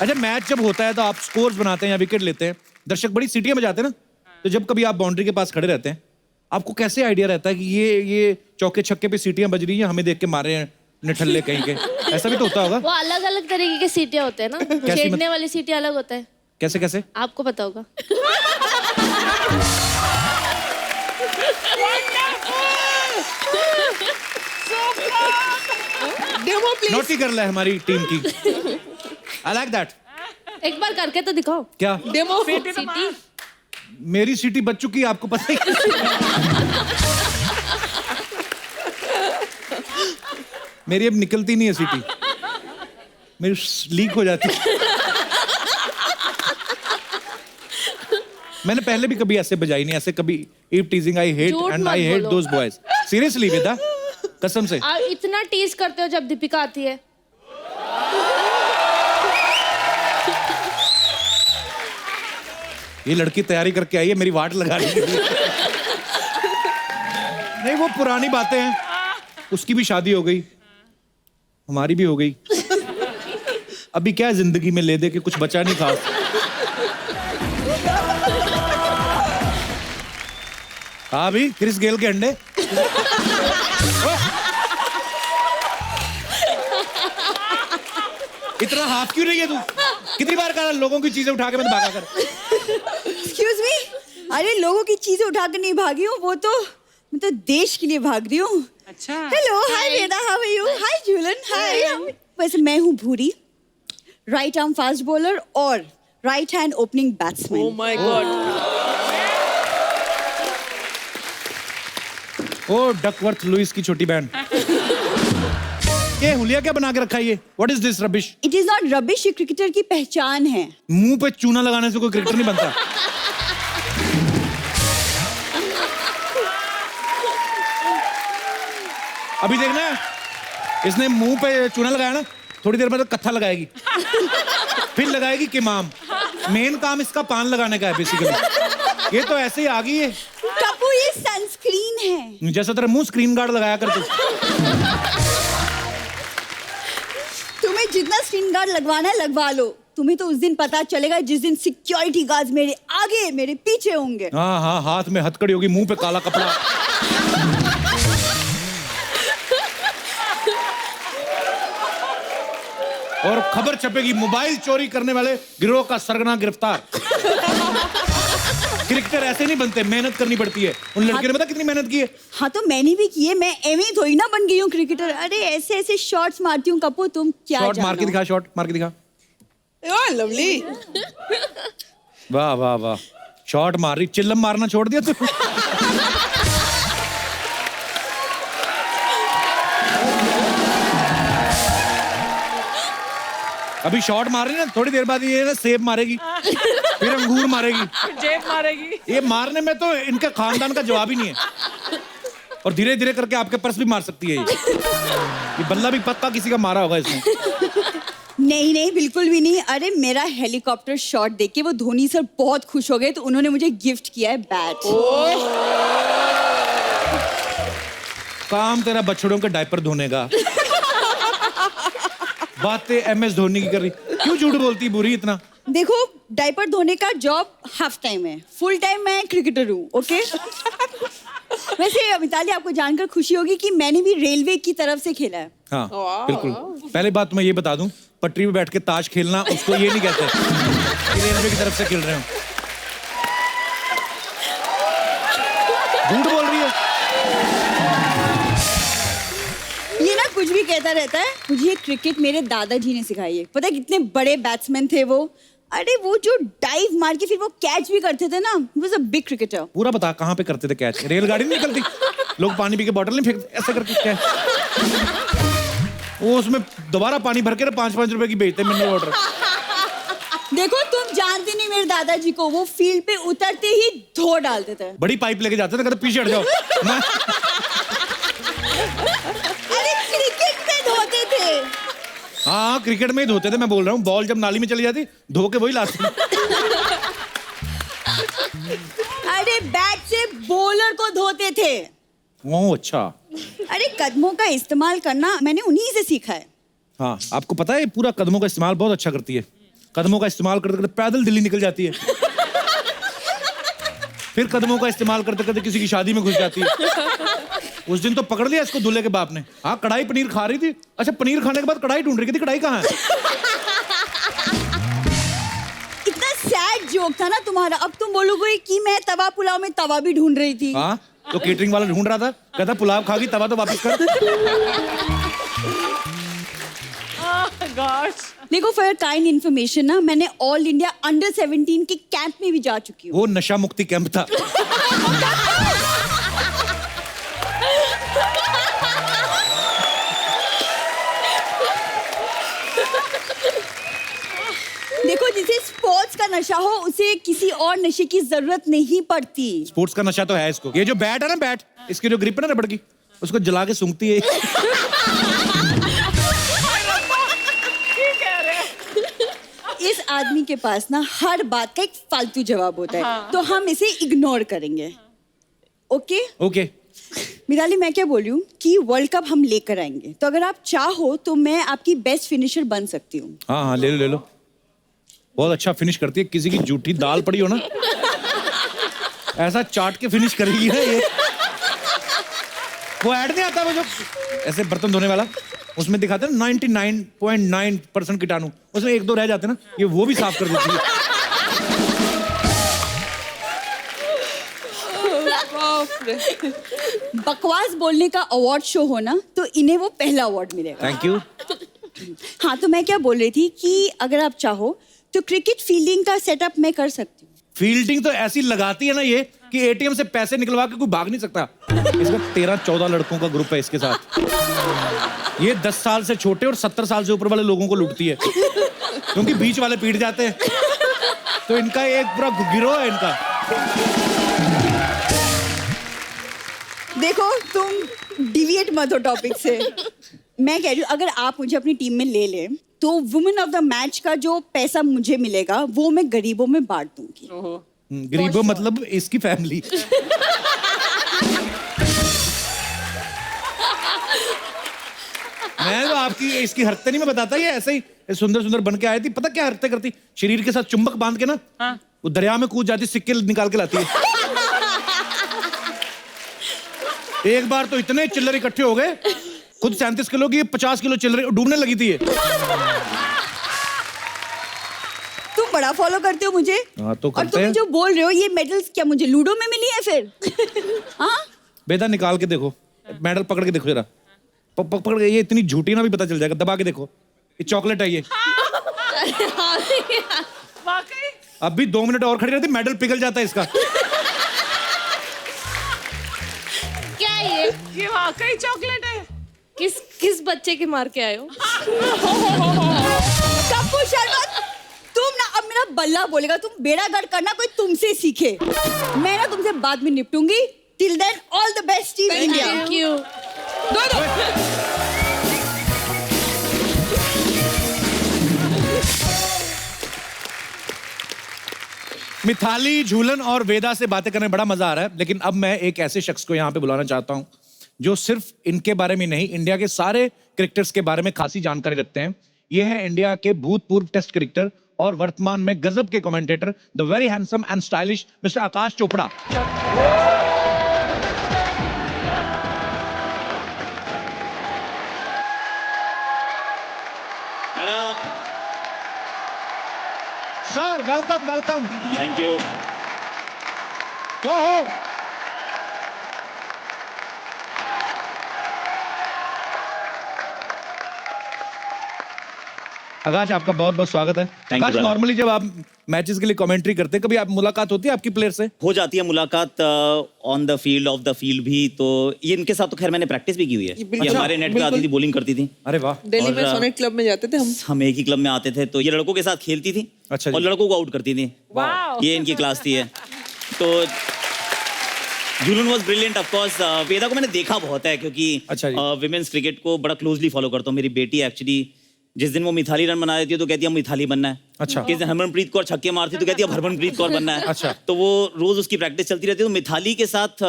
अच्छा, मैच जब होता है तो आप स्कोर्स बनाते हैं या विकेट लेते हैं, दर्शक बड़ी सीटियां बजाते हैं ना, तो जब कभी आप बाउंड्री के पास खड़े रहते हैं, आपको कैसे आइडिया रहता है कि ये चौके छक्के पे सीटियां बज रही हैं, हमें देख के मारे हैं निठल्ले कहीं के? ऐसा भी तो होता होगा। वो अलग अलग तरीके की सीटियाँ होते हैं ना, छेड़ने वाली सीटें अलग होता है। कैसे कैसे? आपको पता होगा। Demo please. नोटी कर ले हमारी टीम की। I like that. एक बार करके तो दिखाओ। क्या डेमो। सीटी मेरी सीटी बच चुकी है, आपको पता ही? मेरी अब निकलती नहीं है सीटी, मेरी लीक हो जाती है। मैंने पहले भी कभी ऐसे बजाई नहीं, ऐसे कभी ईव टीजिंग आई हेट झूठ एंड मत आई हेट बोलो। Those boys. सीरियसली वेदा, कसम से। आप इतना टीज करते हो जब दीपिका आती है। ये लड़की तैयारी करके आई है मेरी वाट लगाने के लिए। नहीं, वो पुरानी बातें हैं, उसकी भी शादी हो गई, हमारी भी हो गई, अभी क्या जिंदगी में ले दे के कुछ बचा नहीं खास। हाँ भी क्रिस गेल के अंडे। इतना हाफ क्यों रही है तू? कितनी बार कहा लोगों की चीजें उठा के मत भागा कर। एक्सक्यूज मी, अरे लोगों की चीजें उठाकर नहीं भागी हूँ, वो तो मैं तो देश के लिए भाग रही हूँ। अच्छा। Hello, hi Veda, how are you? Hi Jhulan, hi. वैसे मैं हूँ Bhuri, right arm fast bowler और right hand opening oh batsman. My God. Oh Duckworth Lewis की छोटी बहन। ये हुलिया क्या बना के रखा है ये? What is this rubbish? It is not rubbish, ये क्रिकेटर की पहचान है। मुंह पे चूना लगाने से कोई क्रिकेटर नहीं बनता। अभी देखना, इसने मुंह पे चूना लगाया ना, थोड़ी देर में तो कत्था लगाएगी, फिर लगाएगी किमाम। मेन काम इसका पान लगाने का है बेसिकली। ये तो ऐसे ही आ गई है। कपूर, ये सनस्क्रीन है। जैसा तेरा मुंह स्क्रीन गार्ड लगाया कर तू। तुम्हें जितना स्क्रीन गार्ड लगवाना है लगवा लो। तुम्हें तो उस दिन पता चलेगा जिस दिन सिक्योरिटी गार्ड्स मेरे आगे मेरे पीछे होंगे। हाँ हाँ, हाथ में हथकड़ी होगी, मुंह पे काला कपड़ा। और खबर छपेगी, मोबाइल चोरी करने वाले गिरोह का सरगना गिरफ्तार। क्रिकेटर ऐसे नहीं बनते, मेहनत करनी पड़ती है। उन लड़के ने पता कितनी मेहनत की है। हाँ तो मैंने भी की है, मैं एवं ही थोड़ी ना बन गई हूँ क्रिकेटर। अरे ऐसे ऐसे शॉट्स मारती हूँ कपूर, तुम क्या शॉट मार के जानो। दिखा, शॉट मार के दिखा। Oh, lovely. वाह वाह वाह, शॉट मार रही, चिल्लम मारना छोड़ दिया तू। अभी शॉट मार रही है ना, थोड़ी देर बाद ये ना सेब मारेगी, फिर अंगूर मारेगी, जेब मारेगी। ये मारने में तो इनके खानदान का जवाब ही नहीं है। और धीरे धीरे करके आपके पर्स भी मार सकती है ये बल्ला भी पक्का किसी का मारा होगा इसने। नहीं नहीं, बिल्कुल भी नहीं। अरे मेरा हेलीकॉप्टर शॉट देख के वो धोनी सर बहुत खुश हो गए, तो उन्होंने मुझे गिफ्ट किया है बैट। काम तेरा बछड़ों के डायपर धोने का, बातें MS धोनी की कर रही। क्यों झूठ बोलती बुरी इतना? देखो, डायपर धोने का जॉब हाफ टाइम है, फुल टाइम मैं क्रिकेटर हूँ। ओके। वैसे मिताली, आपको जानकर खुशी होगी कि मैंने भी रेलवे की तरफ से खेला है। हाँ बिल्कुल। पहले बात मैं ये बता दूं, पटरी पे बैठ के ताश खेलना उसको ये नहीं कहते कि रेलवे की तरफ से खेल रहे हो। झूठ बोल रही है। ये ना कुछ भी कहता रहता है। मुझे क्रिकेट मेरे दादाजी ने सिखाई है। पता है कितने बड़े बैट्समैन थे वो। अरे वो जो डाइव मार के फिर वो कैच भी करते थे ना, he was a big cricketer. पूरा बता, कहाँ पे करते थे कैच? रेलगाड़ी नहीं निकलती, लोग पानी पी के बॉटल नहीं फेंकते ऐसे करके कैच? वो उसमें दोबारा पानी भर के 5-5 रुपए की बेचते मिनरल वाटर। देखो, तुम जानती नहीं मेरे दादाजी को, वो फील्ड पे उतरते ही धो डालते थे। बड़ी पाइप लेके जाते थे, कहते पीछे हट जाओ। अरे क्रिकेट में धोते थे। हाँ क्रिकेट में ही धोते थे, मैं बोल रहा हूँ। बॉल जब नाली में चली जाती, धो के वही लाते। अरे बैट से बॉलर को धोते थे। ओह अच्छा। अरे कदमों का इस्तेमाल करना मैंने उन्हीं से सीखा है। हाँ, आपको पता है ये पूरा कदमों का इस्तेमाल बहुत अच्छा करती है। कदमों का इस्तेमाल करते करते पैदल दिल्ली निकल जाती है, फिर कदमों का इस्तेमाल करते करते किसी की शादी में घुस जाती है। उस दिन तो पकड़ लिया इसको दूल्हे के बाप ने। हाँ, कढ़ाई पनीर खा रही थी। अच्छा, पनीर खाने के बाद कढ़ाई ढूंढ रही थी, कढ़ाई कहाँ है? इतना सैड जोक था ना तुम्हारा। अब तुम बोलोगे कि मैं तवा पुलाव में तवा भी ढूंढ रही थी। हाँ, तो केटरिंग वाला ढूंढ रहा था, कहता पुलाव खा गई, तवा तो वापस कर। गॉश। देखो, फॉर काइंड इन्फॉर्मेशन ना, मैंने ऑल इंडिया अंडर 17 के कैंप में भी जा चुकी हूँ। वो नशा मुक्ति कैंप था। देखो, जिसे स्पोर्ट्स का नशा हो उसे किसी और नशे की जरूरत नहीं पड़ती। स्पोर्ट्स का नशा तो है इसको। ये जो बैट है ना, बैट, इसकी जो ग्रिप है ना रबड़ की, उसको जला के सूंघती है। इस आदमी के पास ना हर बात का एक फालतू जवाब होता है, तो हम इसे इग्नोर करेंगे। Okay okay. मिताली, मैं क्या बोल रही हूँ कि वर्ल्ड कप हम लेकर आएंगे, तो अगर आप चाहो तो मैं आपकी बेस्ट फिनिशर बन सकती हूँ। हाँ हाँ, ले लो ले लो। बहुत अच्छा फिनिश करती है। किसी की जूठी दाल पड़ी हो ना, ऐसा चाट के फिनिश करेगी ना ये। वो ऐड नहीं आता वो जो ऐसे बर्तन धोने वाला, उसमें दिखाते हैं 99.9% कीटाणु, उसमें 1-2 रह जाते ना, ये वो भी साफ कर देती है। बकवास बोलने का अवार्ड शो हो ना, तो इन्हें वो पहला अवार्ड मिलेगा। Thank you. हाँ, तो मैं क्या बोल रही थी कि अगर आप चाहो तो क्रिकेट फील्डिंग का सेटअप मैं कर सकती हूँ। फील्डिंग तो ऐसी लगाती है ना ये कि ATM से पैसे निकलवा के कोई भाग नहीं सकता। इसका 13-14 लड़कों का ग्रुप है इसके साथ। ये 10 साल से छोटे और 70 साल से ऊपर वाले लोगों को लूटती है, क्योंकि बीच वाले पीट जाते हैं। तो इनका एक पूरा गिरोह है इनका। देखो, तुम डिविएट मत हो टॉपिक से। मैं कह रही हूँ अगर आप मुझे अपनी टीम में ले लें तो वुमेन ऑफ द मैच का जो पैसा मुझे मिलेगा वो मैं गरीबों में बांट दूंगी। गरीबों मतलब इसकी फैमिली। मैं तो आपकी इसकी हरकतें नहीं मैं बताता, ये ऐसे ही सुंदर सुंदर बन के आई थी, पता क्या हरकतें करती, शरीर के साथ चुंबक बांध के ना वो दरिया में कूद जाती, सिक्के निकाल के लाती है। एक बार तो इतने चिल्लर इकट्ठे हो गए, खुद 37 किलो की 50 किलो चिल्लर डूबने लगी थी ये। तुम बड़ा फॉलो करते हो मुझे। हाँ, तो और करते तुम हैं। जो बोल रहे हो ये मेडल्स क्या मुझे लूडो में मिली है फिर? हाँ बेटा निकाल के देखो, मेडल पकड़ के देखो जरा, पकड़ के, ये इतनी झूठी ना भी पता चल जाएगा, दबा के देखो, ये चॉकलेट है ये। वाकई अब भी 2 मिनट और खड़ी रहती, मेडल पिघल जाता है इसका। क्या ये वाकई चॉकलेट है। किस बच्चे के मार के आए हो? कप्पू शर्मा, तुम ना अब मेरा बल्ला बोलेगा, तुम बेड़ा गर्क करना कोई तुमसे सीखे। मैं ना तुमसे बाद में निपटूंगी। Till then all the best team India. Thank you. Mithali, Jhulan और वेदा से बातें करने में बड़ा मजा आ रहा है, लेकिन अब मैं एक ऐसे शख्स को यहाँ पे बुलाना चाहता हूँ जो सिर्फ इनके बारे में नहीं, इंडिया के सारे क्रिकेटर्स के बारे में खासी जानकारी रखते हैं। ये है इंडिया के भूतपूर्व टेस्ट क्रिकेटर और वर्तमान में गजब के commentator, the very handsome and stylish mister Akash Chopra. Sir welcome welcome. Thank you. क्या हो? आकाश आपका बहुत बहुत स्वागत है। you, Akash, brother। नॉर्मली जब आप मैचेस के लिए कमेंट्री करते हैं, कभी आप मुलाकात होती है आपकी प्लेयर से? हो जाती है मुलाकात on the field, of the field भी। तो ये इनके साथ तो खैर मैंने प्रैक्टिस भी की हुई है। बिल्कुल। ये हमारे नेट पे आती थी, बॉलिंग करती थी। अरे वाह। दिल्ली में और, सोनेट क्लब में जाते थे हम एक ही क्लब में आते थे। तो ये लड़कों के साथ खेलती थी अच्छा जी। और लड़कों को आउट करती थी। वाह। ये इनकी क्लास थी है। तो जुनून वाज ब्रिलियंट ऑफ कोर्स। वेदा को मैंने देखा बहुत है क्योंकि अच्छा जी। विमेंस क्रिकेट को बड़ा क्लोजली फॉलो करता हूँ। मेरी बेटी एक्चुअली जिस दिन वो मिथाली रन बना देती है तो कहती है हम मिथाली बनना है। अच्छा। किस दिन हरमनप्रीत कौर छक्के मारती है तो कहती है अब हरमनप्रीत कौर बनना है। अच्छा। तो वो रोज उसकी प्रैक्टिस चलती रहती है। तो मिथाली के साथ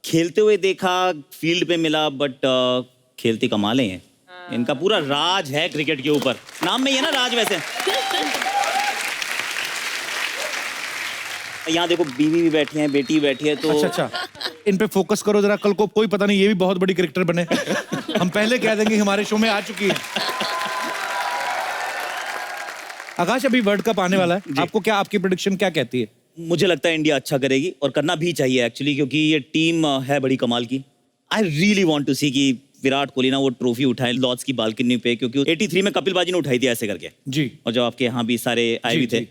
खेलते हुए देखा, फील्ड पे मिला, बट खेलती कमाल हैं। इनका पूरा राज है क्रिकेट के ऊपर। नाम में ही है ना राज। वैसे यहाँ देखो बीवी भी बैठी है, बेटी भी बैठी है। तो अच्छा, इन पे फोकस करो जरा, कल को कोई पता नहीं ये भी बहुत बड़ी क्रिकेटर बने। हम पहले कह देंगे हमारे शो में आ चुकी है। आकाश, अभी वर्ल्ड कप आने वाला है, आपको क्या, आपकी प्रेडिक्शन क्या कहती है? मुझे लगता है इंडिया अच्छा करेगी और करना भी चाहिए एक्चुअली, क्योंकि ये टीम है बड़ी कमाल की। आई रियली वांट टू सी कि विराट कोहली ना वो ट्रॉफी उठाए लॉर्ड्स की बालकनी पे, क्योंकि 83 में कपिल बाजी ने उठाई थी ऐसे करके। जी। और जब आपके यहाँ भी सारे आए जी, भी थे, जी।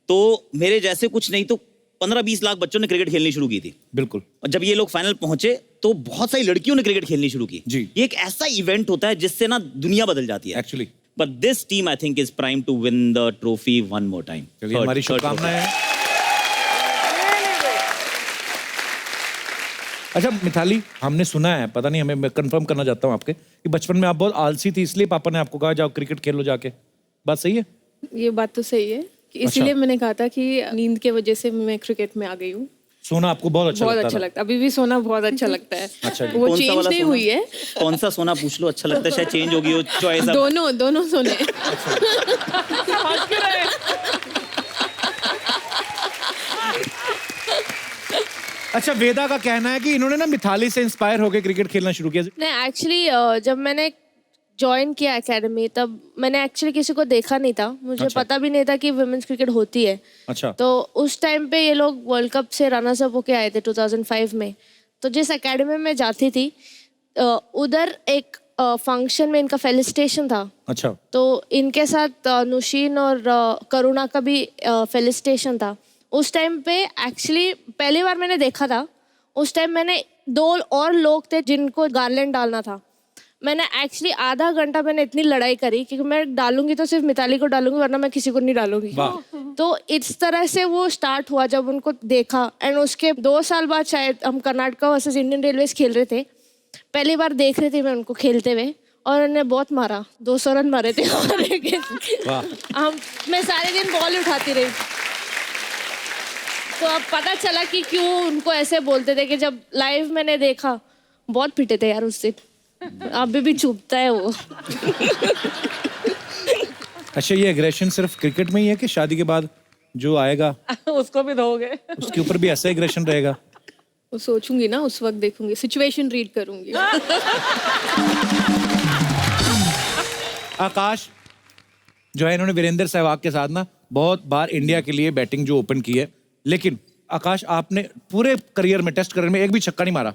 तो मेरे जैसे कुछ नहीं तो 15-20 लाख बच्चों ने क्रिकेट खेलनी शुरू की थी। बिल्कुल। और जब ये लोग फाइनल पहुंचे तो बहुत सारी लड़कियों ने क्रिकेट खेलनी शुरू की। जी। ये एक ऐसा इवेंट होता है जिससे ना दुनिया बदल जाती है actually. But this team I think is prime to win the trophy one more time. चलिए, हमारी शुभकामनाएं हैं। अच्छा मिथाली, हमने सुना है, पता नहीं, हमें, मैं कंफर्म करना चाहता हूँ आपके, कि बचपन में आप बहुत आलसी थी, इसलिए पापा ने आपको कहा जाओ क्रिकेट खेल लो जाके। बात सही है? ये बात तो सही है कि इसीलिए मैंने कहा था कि नींद के वजह से मैं क्रिकेट में आ गई हूँ। सोना आपको बहुत अच्छा बहुत लगता अच्छा था? लगता है, अभी भी सोना बहुत अच्छा लगता है। अच्छा जी। वो कौन सा चेंज वाला नहीं सोना? हुई है। कौन सा सोना पूछ लो, अच्छा लगता है, शायद चेंज होगी वो चॉइस। दोनों सोने। हंस क्यों रहे? अच्छा, वेदा का कहना है कि इन्होंने ना मिथाली से इंस्पायर होकर क्रिकेट खेलना शुरू किया। नहीं, एक्चुअली जब मैंने ज्वाइन किया एकेडमी तब मैंने एक्चुअली किसी को देखा नहीं था। मुझे अच्छा। पता भी नहीं था कि वुमेन्स क्रिकेट होती है। अच्छा। तो उस टाइम पे ये लोग वर्ल्ड कप से रनर्स अप होके आए थे 2005 में। तो जिस एकेडमी में जाती थी उधर एक फंक्शन में इनका फेलिसिटेशन था। अच्छा। तो इनके साथ नुशीन और करुणा का भी फेलिसिटेशन था। उस टाइम पे एक्चुअली पहली बार मैंने देखा था। उस टाइम मैंने 2 और लोग थे जिनको गार्लैंड डालना था। मैंने एक्चुअली आधा घंटा मैंने इतनी लड़ाई करी क्योंकि मैं डालूंगी तो सिर्फ मिताली को डालूंगी, वरना मैं किसी को नहीं डालूंगी। तो इस तरह से वो स्टार्ट हुआ जब उनको देखा। एंड उसके 2 साल बाद शायद हम कर्नाटका वर्सेस इंडियन रेलवेज खेल रहे थे। पहली बार देख रही थी मैं उनको खेलते हुए और उन्होंने बहुत मारा, 200 रन मारे थे हमारे मैं सारे दिन बॉल उठाती रही। तो अब पता चला कि क्यों उनको ऐसे बोलते थे कि जब लाइव मैंने देखा बहुत पिटे थे यार उस दिन, अभी भी चुभता है वो। अच्छा, ये एग्रेशन सिर्फ क्रिकेट में ही है कि शादी के बाद जो आएगा उसको भी दोगे? उसके ऊपर भी ऐसा एग्रेशन रहेगा? वो सोचूंगी ना, उस वक्त देखूंगी, सिचुएशन रीड करूंगी। आकाश जो है, इन्होंने वीरेंद्र सहवाग के साथ ना बहुत बार इंडिया के लिए बैटिंग जो ओपन की है, लेकिन आकाश आपने पूरे करियर में टेस्ट करियर में एक भी छक्का नहीं मारा।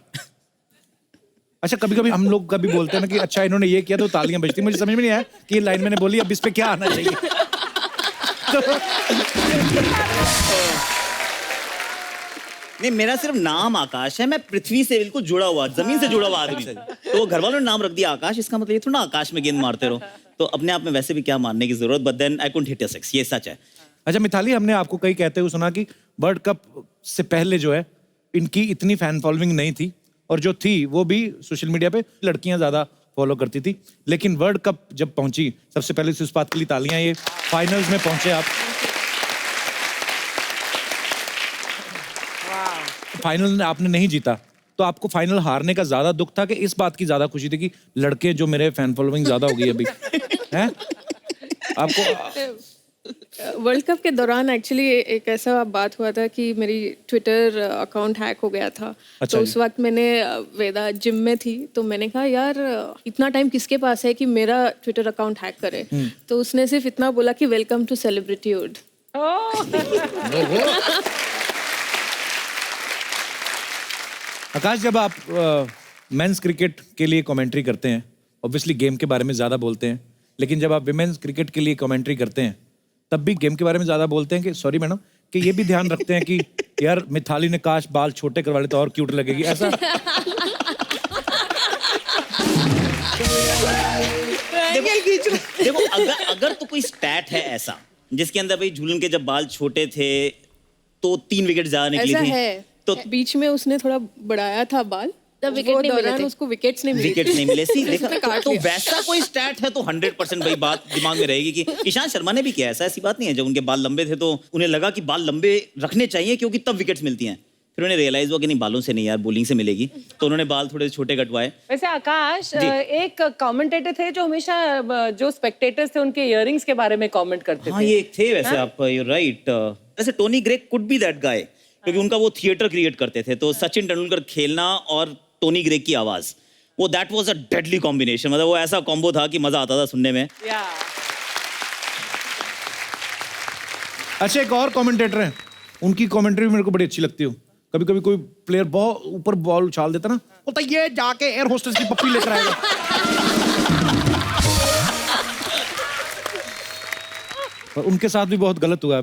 अच्छा, कभी कभी हम लोग कभी बोलते हैं ना कि अच्छा इन्होंने ये किया तो तालियां बजती, मुझे समझ में नहीं आया कि ये लाइन मैंने बोली अब इस पे क्या आना चाहिए। नहीं, मेरा सिर्फ नाम आकाश है, मैं पृथ्वी से बिल्कुल जुड़ा हुआ, जमीन से जुड़ा हुआ आदमी। तो घर वालों ने नाम रख दिया आकाश, इसका मतलब ये थोड़ा आकाश में गेंद मारते रहो, तो अपने आप में वैसे भी क्या मारने की जरूरत, but then I couldn't hit a six, ये सच है। अच्छा मिताली, हमने आपको कई कहते हुए सुना कि वर्ल्ड कप से पहले जो है इनकी इतनी फैन फॉलोइंग नहीं थी, और जो थी वो भी सोशल मीडिया पे लड़कियां ज्यादा फॉलो करती थी, लेकिन वर्ल्ड कप जब पहुंची, सबसे पहले इस बात के लिए तालियां, ये फाइनल्स में पहुंचे आप। फाइनल आपने नहीं जीता, तो आपको फाइनल हारने का ज्यादा दुख था कि इस बात की ज्यादा खुशी थी कि लड़के जो मेरे फैन फॉलोइंग ज्यादा हो गई अभी हैं आपको? वर्ल्ड कप के दौरान एक्चुअली एक ऐसा बात हुआ था कि मेरी ट्विटर अकाउंट हैक हो गया था। अच्छा तो जी। उस वक्त मैंने वेदा जिम में थी, तो मैंने कहा यार इतना टाइम किसके पास है कि मेरा ट्विटर अकाउंट हैक करे। तो उसने सिर्फ इतना बोला कि वेलकम टू सेलिब्रिटीहुड। आकाश, जब आप मेंस क्रिकेट के लिए कमेंट्री करते हैं, ऑब्वियसली गेम के बारे में ज्यादा बोलते हैं, लेकिन जब आप विमेंस क्रिकेट के लिए कमेंट्री करते हैं तब भी गेम के बारे में ज्यादा बोलते हैं कि सॉरी मैडम, कि ये भी ध्यान रखते हैं कि यार मिताली ने काश बाल छोटे करवा ले तो और क्यूट लगेगी, ऐसा? देखो, अगर तो कोई स्टैट है ऐसा जिसके अंदर भाई झूलन के जब बाल छोटे थे तो 3 विकेट ज्यादा निकली ऐसा थी, है, तो बीच में उसने थोड़ा बढ़ाया था बाल, तब विकेट वो नहीं मिले दौरान थे। उसको विकेट्स नहीं मिले। विकेट नहीं मिले सी, देखा काट तो लिया। वैसा कोई स्टैट है तो 100% भाई बात दिमाग में रहेगी कि ईशांत शर्मा ने भी किया, ऐसी बात नहीं है। जब उनके बाल लंबे थे तो उन्हें लगा कि बाल लंबे रखने चाहिए क्योंकि तब विकेट्स मिलती हैं, फिर उन्हें रियलाइज हुआ कि नहीं, बालों से नहीं यार, बॉलिंग से मिलेगी, तो उन्होंने बाल थोड़े छोटे कटवाए। वैसे आकाश, एक कमेंटेटर थे जो हमेशा जो स्पेक्टेटर्स थे उनके इयररिंग्स के बारे में कमेंट करते हाँ, थे। ये थे वैसे, आप यू राइट। वैसे Tony grey could be that guy, क्योंकि उनका वो थिएटर क्रिएट करते थे, तो सचिन तेंदुलकर खेलना और टोनी ग्रे की आवाज, वो that was a deadly combination, मतलब वो ऐसा कॉम्बो था कि मजा आता था सुनने में। या अच्छा, एक और कमेंटेटर है, उनकी कमेंट्री भी मेरे को बड़ी अच्छी लगती है। कभी कभी कोई प्लेयर बहुत ऊपर बॉल उछाल देता ना, बोलता ये जाके एयर होस्टेस की पप्पी लेकर आएगा। और उनके साथ भी बहुत गलत हुआ है।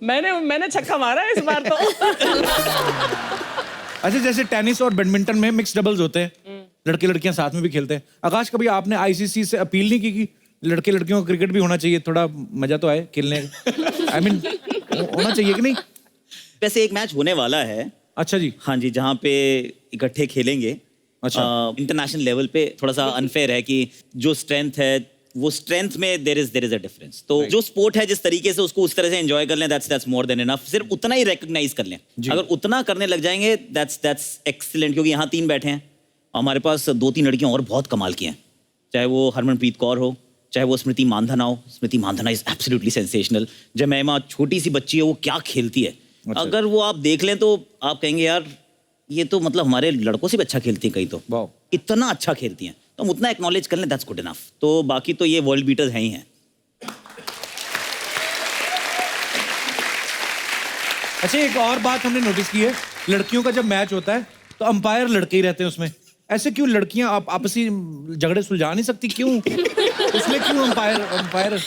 मैंने छक्का मारा है इस बार तो। अच्छा, जैसे टेनिस और बैडमिंटन में मिक्स डबल्स होते हैं, लड़के लड़कियां साथ में भी खेलते हैं। आकाश, कभी आपने आईसीसी से अपील नहीं की कि लड़के लड़कियों का क्रिकेट भी होना चाहिए, थोड़ा मजा तो आए खेलने का? आई मीन होना चाहिए कि नहीं? वैसे एक मैच होने वाला है। अच्छा जी। हाँ जी, जहाँ पे इकट्ठे खेलेंगे। अच्छा। इंटरनेशनल लेवल पे थोड़ा सा अनफेयर है कि जो स्ट्रेंथ है वो स्ट्रेंथ में देयर इज अ डिफरेंस। तो जो स्पोर्ट है जिस तरीके से उसको उस तरह से एंजॉय कर लें, दैट्स मोर देन इनफ। सिर्फ उतना ही रिकॉग्नाइज कर लें, अगर उतना करने लग जाएंगे दैट्स एक्सीलेंट। क्योंकि यहाँ 3 बैठे हैं, हमारे पास 2-3 लड़कियां और बहुत कमाल की हैं, चाहे वो हरमनप्रीत कौर हो, चाहे वो स्मृति मानधना हो। स्मृति मानधना इज एब्सोल्युटली सेंसेशनल। जमैमा छोटी सी बच्ची है, वो क्या खेलती है। अच्छा। अगर वो आप देख लें तो आप कहेंगे यार ये तो मतलब हमारे लड़कों से भी अच्छा खेलती हैं, कहीं तो वाह, इतना अच्छा खेलती हैं, तो हम उतना एक्नॉलेज कर लें, दैट्स गुड इनफ। तो बाकी तो ये वर्ल्ड बीटर्स हैं ही हैं। अच्छा, एक और बात हमने नोटिस की है, लड़कियों का जब मैच होता है तो अंपायर लड़के ही रहते हैं उसमें। ऐसे क्यों? लड़कियां आप आपसी झगड़े सुलझा नहीं सकती क्यों? इसलिए क्यों अंपायर नहीं,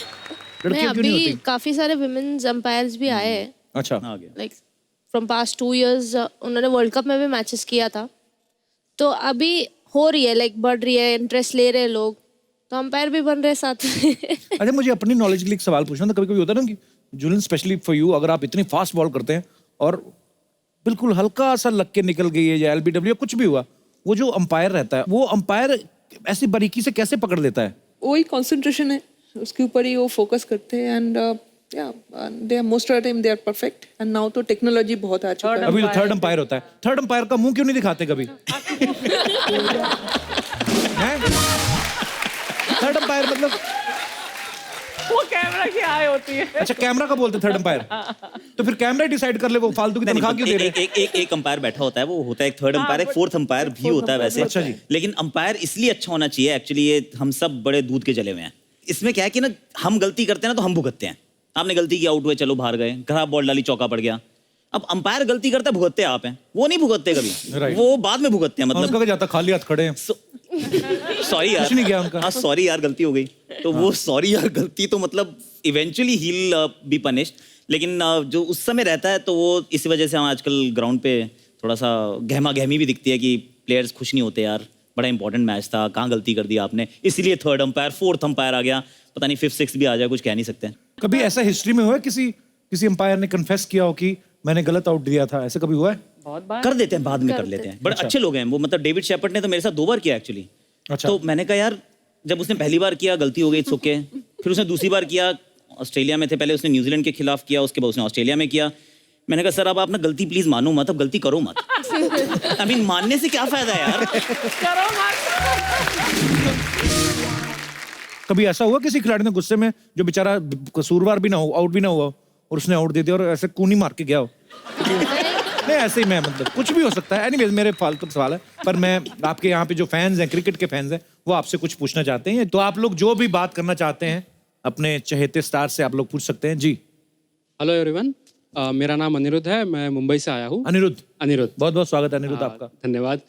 लड़कियां क्यों नहीं अभी होती? काफी सारे विमेन्स अंपायर्स भी आए हैं, अच्छा। आ गया। Like from past 2 years। उन्होंने वर्ल्ड कप में भी मैचेस किया था, तो अभी हो रही है, लाइक बढ़ रही है, इंटरेस्ट ले रहे हैं लोग। तो अंपायर भी बन रहे साथ में। अच्छा, मुझे अपनी नॉलेज के लिए एक सवाल पूछना था। कभी कभी होता है ना कि जुलिन, स्पेशली फॉर यू, अगर आप इतनी फास्ट बॉल करते हैं और बिल्कुल हल्का सा लग के निकल गई है या एलबीडब्ल्यू कुछ भी हुआ, वो जो अंपायर रहता है वो अंपायर ऐसी बारीकी से कैसे पकड़ लेता है? वही कंसंट्रेशन है, उसके ऊपर ही वो फोकस करते हैं एंड या they are most of the time they are perfect and now तो टेक्नोलॉजी बहुत आ चुका है। अभी जो थर्ड अंपायर होता है, थर्ड अंपायर का मुंह क्यों नहीं दिखाते कभी? थर्ड अंपायर मतलब वो कैमरा की आय होती है। अच्छा, कैमरा का बोलते थर्ड अंपायर, तो फिर कैमरा डिसाइड कर ले वो फालतू की तनख्वाह क्यों दे रहे हैं? एक अंपायर बैठा होता है, वो होता है एक थर्ड अंपायर, एक फोर्थ अंपायर भी होता है वैसे। अच्छा जी। लेकिन अंपायर इसलिए अच्छा होना चाहिए, एक्चुअली ये हम सब बड़े दूध के जले हुए हैं। इसमें क्या है कि ना, हम गलती करते हैं ना तो हम भुगतते हैं। आपने गलती की, आउट हुए, चलो बाहर गए, खराब बॉल डाली, चौका पड़ गया। अब अंपायर गलती करता है, भुगतते आप हैं, वो नहीं भुगतते कभी, Right. वो बाद में भुगतते हैं। उनका मतलब क्या जाता, खाली हाथ खड़े हैं। सॉरी यार, कुछ नहीं किया उनका। हाँ सॉरी यार, गलती हो गई। तो वो सॉरी यार गलती तो मतलब eventually he will be punished, लेकिन जो उस समय रहता है तो वो इस वजह से हम आजकल ग्राउंड पे थोड़ा सा गहमा गहमी भी दिखती है कि प्लेयर्स खुश नहीं होते यार, बड़ा इंपॉर्टेंट मैच था, कहाँ गलती कर दी आपने, इसीलिए थर्ड अंपायर, फोर्थ अंपायर आ गया, पता नहीं फिफ्थ सिक्स भी आ जाए, कुछ कह नहीं सकते। कभी ऐसा हिस्ट्री में हुआ है किसी अंपायर ने कन्फेस किया हो कि मैंने गलत आउट दिया था? ऐसा कभी हुआ है? बहुत बार कर देते हैं, बाद में कर लेते हैं, बड़े अच्छे लोग हैं वो। मतलब डेविड शेपर्ड ने तो मेरे साथ 2 बार किया एक्चुअली। अच्छा। तो मैंने कहा यार, जब उसने पहली बार किया गलती हो गई, इट्स ओके। फिर उसने दूसरी बार किया, ऑस्ट्रेलिया में थे, पहले उसने न्यूजीलैंड के खिलाफ किया, उसके बाद उसने ऑस्ट्रेलिया में किया। मैंने कहा सर अब आप ना गलती प्लीज मानो मत, अब गलती करो मत। आई मीन मानने से क्या फायदा है यार? करो मत। कभी ऐसा हुआ किसी खिलाड़ी ने गुस्से में, जो बेचारा कसूरवार भी ना हो, आउट भी ना हुआ हो, और उसने आउट दे दिया और ऐसे कूनी मार के गया हो? नहीं, ऐसे ही मैं, मतलब कुछ भी हो सकता है। एनीवेज, मेरे फालतू सवाल है, पर मैं आपके यहाँ पे जो फैंस हैं, क्रिकेट के फैंस हैं, वो आपसे कुछ पूछना चाहते हैं। तो आप लोग जो भी बात करना चाहते हैं अपने चहेते स्टार से, आप लोग पूछ सकते हैं जी। हेलो एवरीवन, मेरा नाम अनिरुद्ध है, मैं मुंबई से आया हूँ। अनिरुद्ध, बहुत बहुत स्वागत है अनिरुद्ध आपका। धन्यवाद।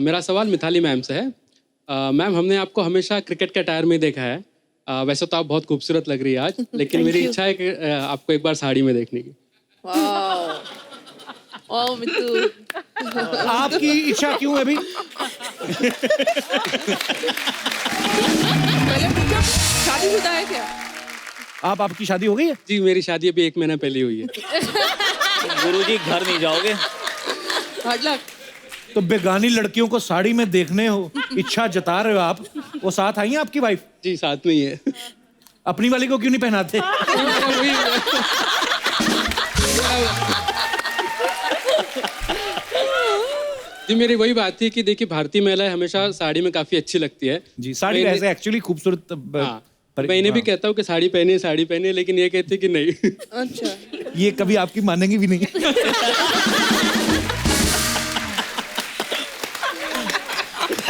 मेरा सवाल मिताली मैम से है। मैम, हमने आपको हमेशा क्रिकेट के टायर में देखा है। वैसे तो आप बहुत खूबसूरत लग रही है आज, लेकिन मेरी इच्छा है कि आपको एक बार साड़ी में देखने की। ओह मित्तू, आपकी इच्छा क्यों है अभी? पहले पूछो शादीशुदा है क्या? आपकी शादी हो गई है? जी, मेरी शादी अभी 1 महीना पहले हुई है। गुरुजी घर नहीं जाओगे? Hard luck. तो बेगानी लड़कियों को साड़ी में देखने हो इच्छा जता रहे हो आप, वो साथ आई है आपकी वाइफ? जी, साथ में ही है। अपनी वाली को क्यों नहीं पहनाते? जी, मेरी वही बात थी कि देखिए, भारतीय महिलाएं हमेशा साड़ी में काफी अच्छी लगती है। जी, साड़ी मैं- ऐसे एक्चुअली खूबसूरत। हाँ, मैं इन्हें भी कहता हूँ कि साड़ी पहने, लेकिन ये कहते कि नहीं। अच्छा, ये कभी आपकी मानेंगी भी नहीं।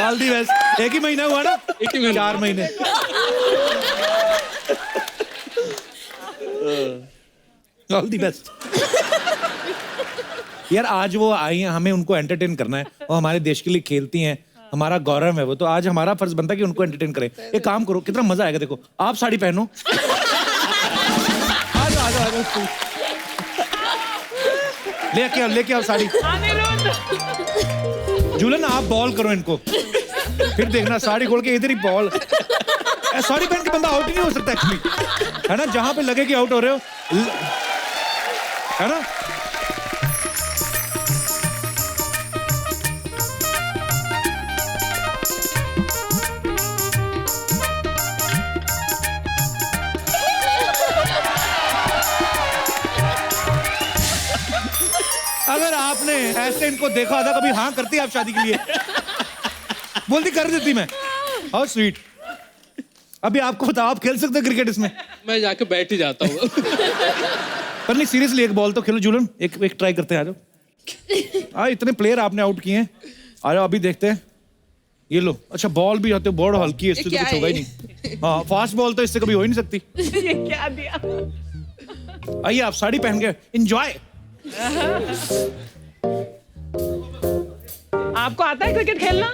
All the best. एक ही महीना हुआ ना? एक ही महीना। 4 महीने। All the best. यार, आज वो आई हैं, हमें उनको एंटरटेन करना है, वो हमारे देश के लिए खेलती हैं, हमारा गौरव है वो, तो आज हमारा फर्ज बनता है कि उनको एंटरटेन करें। एक काम करो, कितना मजा आएगा, देखो आप साड़ी पहनो। आ जाओ। लेके आओ साड़ी। अनिरुद्ध, जुलन, आप बॉल करो इनको, फिर देखना साड़ी खोल के इधर ही बॉल। साड़ी पहन के बंदा आउट ही नहीं हो सकता एक्चुअली, है ना? जहां पे लगे कि आउट हो रहे हो, है ना? अगर आपने ऐसे इनको देखा था कभी, हाँ करती आप शादी के लिए? बोलती कर देती मैं। How sweet. अभी आपको बताओ, आप खेल सकते हैं क्रिकेट इसमें? मैं जाके बैठ ही जाता हूँ। पर नहीं, सीरियसली एक बॉल तो खेलो जुलन, एक ट्राई करते हैं। आ जाओ। इतने प्लेयर आपने आउट किए हैं, आ जाओ अभी देखते हैं। ये लो। अच्छा, बॉल भी आते, बॉल हल्की है, इससे तो कुछ होगा ही नहीं। हाँ, फास्ट बॉल तो इससे कभी हो ही नहीं सकती। ये क्या दिया? आइए, आप साड़ी पहन के एंजॉय। आपको आता है क्रिकेट खेलना?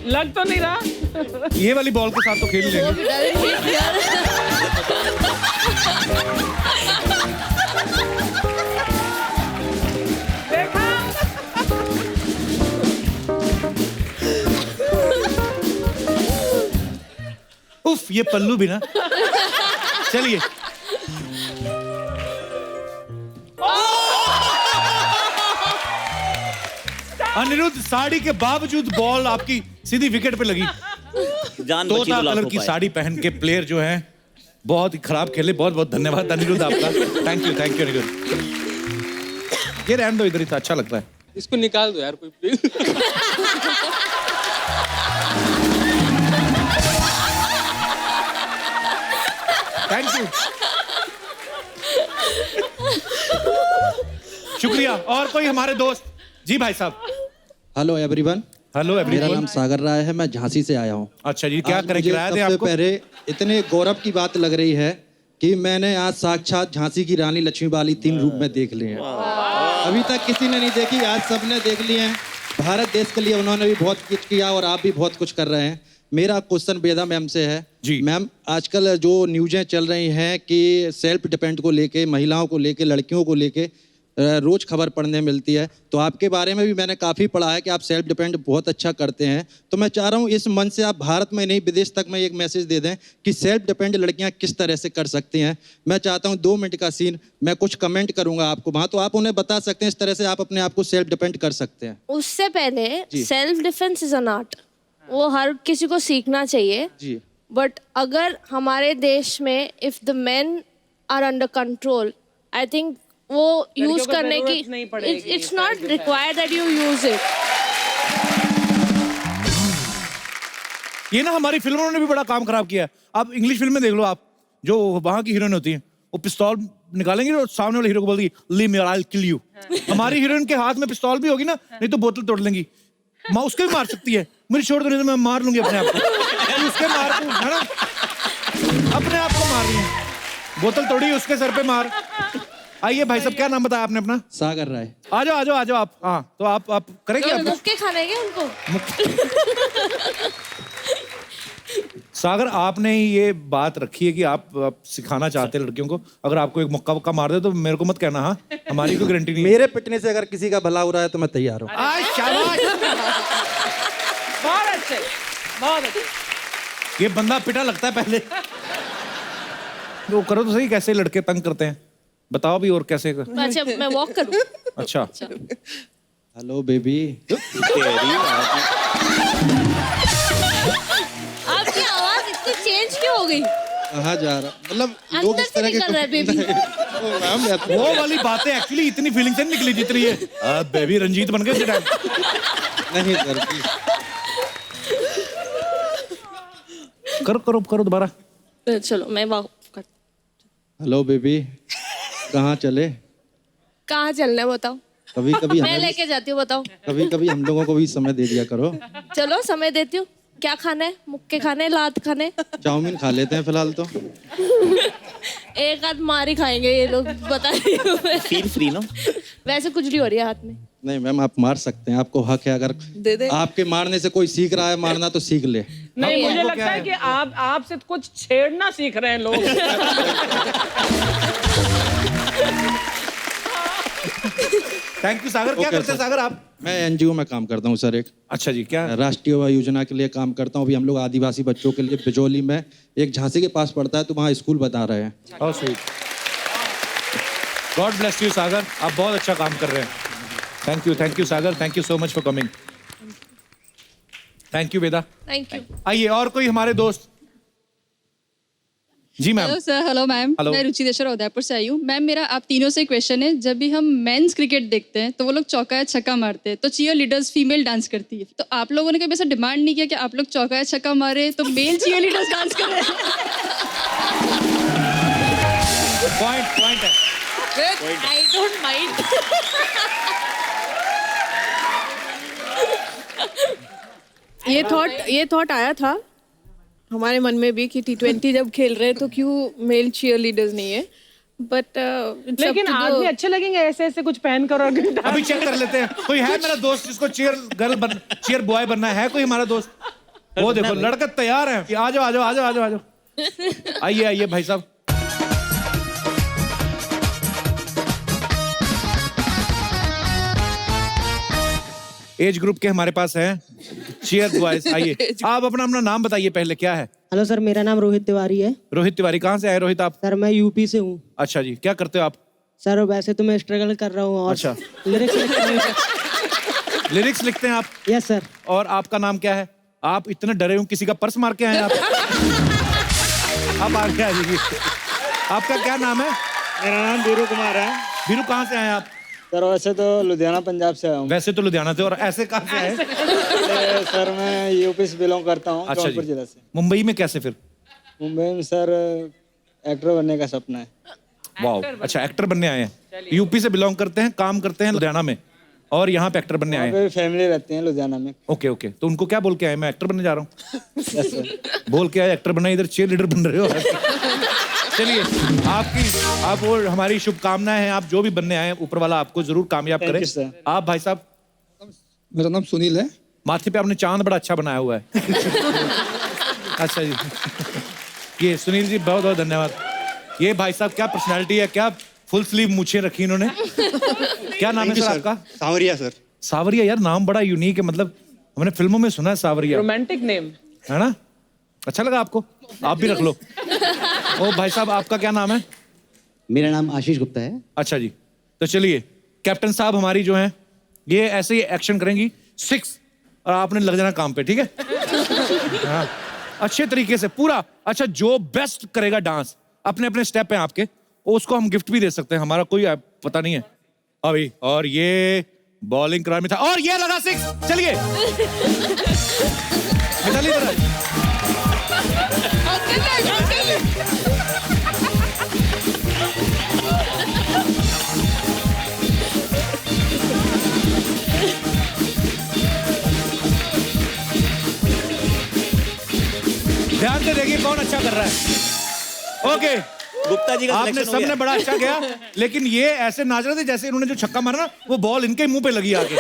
लग तो नहीं रहा। ये वाली बॉल के साथ तो खेल लेंगे। देखा? उफ, ये पल्लू भी ना। चलिए, अनिरुद्ध, साड़ी के बावजूद बॉल आपकी सीधी विकेट पे लगी। जान बची तोता तो लाखों कलर की पाए। साड़ी पहन के प्लेयर जो हैं बहुत ही खराब खेले। बहुत बहुत धन्यवाद अनिरुद्ध आपका। Thank you Aniruddh. ये रहने दो, इधर ही था, अच्छा लगता है। इसको निकाल दो यार कोई प्लीज। थैंक यू, शुक्रिया। और कोई हमारे दोस्त? जी भाई साहब। हेलो एवरीवन, हेलो मेरा एवरीवन। नाम सागर राय है, मैं झांसी से आया हूँ। अच्छा जी, क्या आज करें, मुझे किराया दें सबसे आपको? पहले इतने गौरव की बात लग रही है कि मैंने आज साक्षात झांसी की रानी लक्ष्मीबाई 3 रूप में देख ली हैं। अभी तक किसी ने नहीं देखी, आज सबने देख ली हैं। भारत देश के लिए उन्होंने भी बहुत कुछ किया और आप भी बहुत कुछ कर रहे हैं। मेरा क्वेश्चन वेदा मैम से है। जी मैम, आजकल जो न्यूज़ें चल रही हैं कि सेल्फ डिपेंड को लेके, महिलाओं को लेके, लड़कियों को लेके रोज खबर पढ़ने मिलती है, तो आपके बारे में भी मैंने काफ़ी पढ़ा है कि आप सेल्फ डिपेंड बहुत अच्छा करते हैं। तो मैं चाह रहा हूँ इस मंच से आप भारत में नहीं विदेश तक में एक मैसेज दे दें कि सेल्फ डिपेंड लड़कियाँ किस तरह से कर सकती हैं। मैं चाहता हूँ 2 मिनट का सीन, मैं कुछ कमेंट करूँगा आपको वहाँ, तो आप उन्हें बता सकते हैं इस तरह से आप अपने आप को सेल्फ डिपेंड कर सकते हैं। उससे पहले self defence is an art, वो हर किसी को सीखना चाहिए। जी, बट अगर हमारे देश में if the men are under control, I think वो यूज को करने जरूरत की, नहीं पड़ेगी, it's not required that you use it. ये ना हमारी फिल्मों ने भी बड़ा काम खराब किया है। आप इंग्लिश फिल्म में देख लो, आप जो वहां की हीरोइन होती है वो पिस्तौल निकालेंगे और सामने वाले हीरो को बोलेगी लीव मी और आई विल किल यू। हमारी हीरोइन के हाथ में पिस्तौल भी होगी ना, नहीं तो बोतल तोड़ लेंगी। माँ उसके भी मार सकती है, मुझे छोड़ दो नहीं तो मैं मार लूंगी अपने आप को। उसके मार दूं, है ना, अपने आप को मार रही है, बोतल तोड़ी उसके सर पे मार। आइए भाई साहब, क्या नाम बताया आपने अपना? सागर राय। आ जाओ आ जाओ आ जाओ आप। हाँ, तो आप करेंगे आप कुछ? मुक्के खाने के उनको। सागर, आपने ही ये बात रखी है कि आप सिखाना चाहते हैं लड़कियों को। अगर आपको एक मुक्का वक्का मार दे तो मेरे को मत कहना, हाँ, हमारी कोई गारंटी नहीं है। मेरे पिटने से अगर किसी का भला हो रहा है तो मैं तैयार हूँ। शाबाश। बहुत अच्छे, बहुत अच्छे। ये बंदा पिटा लगता है पहले। वो करो तो सही, कैसे लड़के तंग करते हैं बताओ भी, और कैसे अच्छा, मैं वॉक करूँ? अच्छा। Hello baby. आपकी आवाज इतनी चेंज क्यों हो गई? कहाँ जा रहा, मतलब लोग अंदर इस से तरह के निकल रहा है बेबी। ओ मैम, मैं तो- वो वाली बातें एक्चुअली इतनी फीलिंग से नहीं निकली जितनी है बेबी रंजीत बन गए नहीं सर, करो करो करो दोबारा। चलो मैं वॉक कर। हेलो बेबी, कहाँ चले? कहाँ चलना है बताओ, कभी कभी मैं हमें लेके जाती हूँ, बताओ। कभी कभी हम लोगों को भी समय दे दिया करो। चलो समय देती हूँ। क्या खाना है? मुक्के खाने, लात खाने? चाउमीन खा लेते हैं फिलहाल तो। एक आध मार ही खाएंगे ये लोग, बता रही हूँ मैं। Feel free no. वैसे कुछ नहीं हो रही है हाथ में। नहीं मैम, आप मार सकते हैं, आपको हक है। अगर दे दे। आपके मारने से कोई सीख रहा है मारना तो सीख ले। नहीं, मुझे लगता है कि आप आपसे कुछ छेड़ना सीख रहे हैं लोग। थैंक यू सागर। क्या Okay, करते हैं sir. सागर आप? मैं एनजीओ में काम करता हूँ सर, एक अच्छा जी, क्या? राष्ट्रीय युवा योजना के लिए काम करता हूँ। अभी हम लोग आदिवासी बच्चों के लिए बिजौली में, एक झांसी के पास पड़ता है, तो वहाँ स्कूल बता रहे हैं। How sweet. God bless you Sagar, आप बहुत अच्छा काम कर रहे हैं। Thank you Sagar, thank you so much for coming. Thank you Veda. Thank you. आइए और कोई हमारे दोस्त? जी ma'am. Hello sir. Hello ma'am. Hello. मैं रुचि देशर उदयपुर से आई हूँ। मैम, मेरा आप तीनों से क्वेश्चन है, जब भी हम मेंस क्रिकेट देखते हैं तो वो लोग चौका या छक्का मारते हैं, तो चीयर लीडर्स फीमेल डांस करती है, तो आप लोगों ने कभी ऐसा डिमांड नहीं किया कि आप लोग चौका या छक्का मारे तो मेल चीयर लीडर्स डांस करें? पॉइंट है। I don't mind. ये थॉट आया था हमारे मन में भी कि T20 जब खेल रहे हैं तो क्यों मेल चीयर लीडर्स नहीं है, बट लेकिन आदमी अच्छे लगेंगे ऐसे ऐसे कुछ पहन कर और अभी चेक कर लेते हैं। कोई है मेरा दोस्त जिसको चीयर बॉय बनना है? कोई हमारा दोस्त? वो देखो लड़का तैयार है। आ जाओ आ जाओ आ जाओ आ जाओ आ जाओ। आइए आइए भाई साहब। एज ग्रुप के हमारे पास हैं चीयर बॉयज। आइए आप अपना नाम बताइए पहले, क्या है? हेलो सर, मेरा नाम रोहित तिवारी है। रोहित तिवारी, कहाँ से आए रोहित आप? सर मैं यूपी से हूँ। अच्छा जी, क्या करते हो आप? सर वैसे तो मैं स्ट्रगल कर रहा हूँ और अच्छा। लिरिक्स लिखता हूँ। लिरिक्स लिखते हैं आप? Yes sir. और आपका नाम क्या है? आप इतने डरे हो, किसी का पर्स मार के आए आप? आप आगे आ जाइए। आपका क्या नाम है? मेरा नाम बीरू कुमार है। बीरू, कहाँ से आए आप? सर वैसे तो लुधियाना पंजाब से आया हूँ। वैसे तो लुधियाना से, और ऐसे कहाँ से आए? सर मैं यूपी से बिलोंग करता हूँ, अच्छा जौनपुर जी। जिला से। मुंबई में कैसे फिर? मुंबई में सर एक्टर बनने का सपना है। वाओ, अच्छा एक्टर बनने आए हैं। यूपी से बिलोंग करते हैं, काम करते हैं लुधियाना में, और यहाँ पे एक्टर बनने आए हैं। फैमिली रहती है लुधियाना में। ओके ओके, तो उनको क्या बोल के आए? मैं एक्टर बनने जा रहा हूँ। Yes sir. बोल के आए एक्टर बनना, इधर चीयर लीडर बन रहे हो। चलिए, आप वो हमारी शुभकामनाएं हैं। आप जो भी बनने आए, ऊपर वाला आपको जरूर कामयाब Thank करे। you, sir. आप भाई साहब? मेरा नाम सुनील है। माथे पे आपने चांद बड़ा अच्छा बनाया हुआ है। अच्छा जी, ये सुनील जी बहुत बहुत धन्यवाद। ये भाई साहब क्या पर्सनालिटी है, क्या फुल स्लीव मूछें रखी इन्होंने। क्या नाम है सर आपका? सावरिया सर। सावरिया, यार नाम बड़ा यूनिक है, मतलब हमने फिल्मों में सुना है सावरिया, रोमांटिक नेम है ना? अच्छा लगा आपको? आप भी रख लो। ओ भाई साहब, आपका क्या नाम है? मेरा नाम आशीष गुप्ता है। अच्छा जी, तो चलिए कैप्टन साहब हमारी जो हैं ये ऐसे ही एक्शन करेंगी 6, और आपने लग जाना काम पे, ठीक है? हाँ, अच्छे तरीके से पूरा। अच्छा, जो बेस्ट करेगा डांस, अपने अपने स्टेप हैं आपके, उसको हम गिफ्ट भी दे सकते हैं, हमारा कोई पता नहीं है अभी। और ये बॉलिंग करार में था, और ये लगा 6। चलिए मिताली इधर आइए। ध्यान से देखिए कौन अच्छा कर रहा है। ओके, गुप्ता जी का आपने सिलेक्शन हो सबने गया। बड़ा अच्छा किया, लेकिन ये ऐसे नाच रहे थे जैसे इन्होंने जो छक्का मारा ना, वो बॉल इनके मुंह पे लगी आके।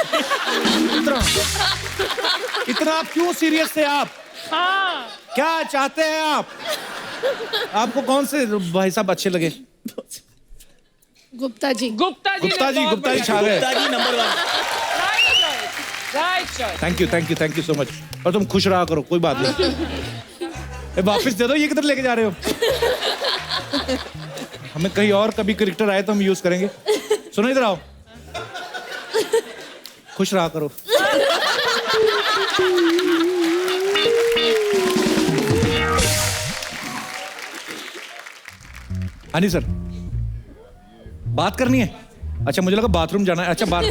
इतना आप क्यों सीरियस थे आप? हाँ, क्या चाहते हैं आप? आपको कौन से भाई साहब अच्छे लगे? गुप्ता जी। गुप्ता जी गुप्ता जी छा गए। Gupta ji number 1। Right choice. Thank you so much. और तुम खुश रहा करो, कोई बात नहीं। वापस दे दो, ये किधर लेके जा रहे हो? हमें कहीं और कभी कैरेक्टर आए तो हम यूज करेंगे। सुनो इधर आओ, खुश रहा करो। हाँ नहीं सर, बात करनी है? अच्छा, मुझे लगा बाथरूम जाना है। अच्छा, बात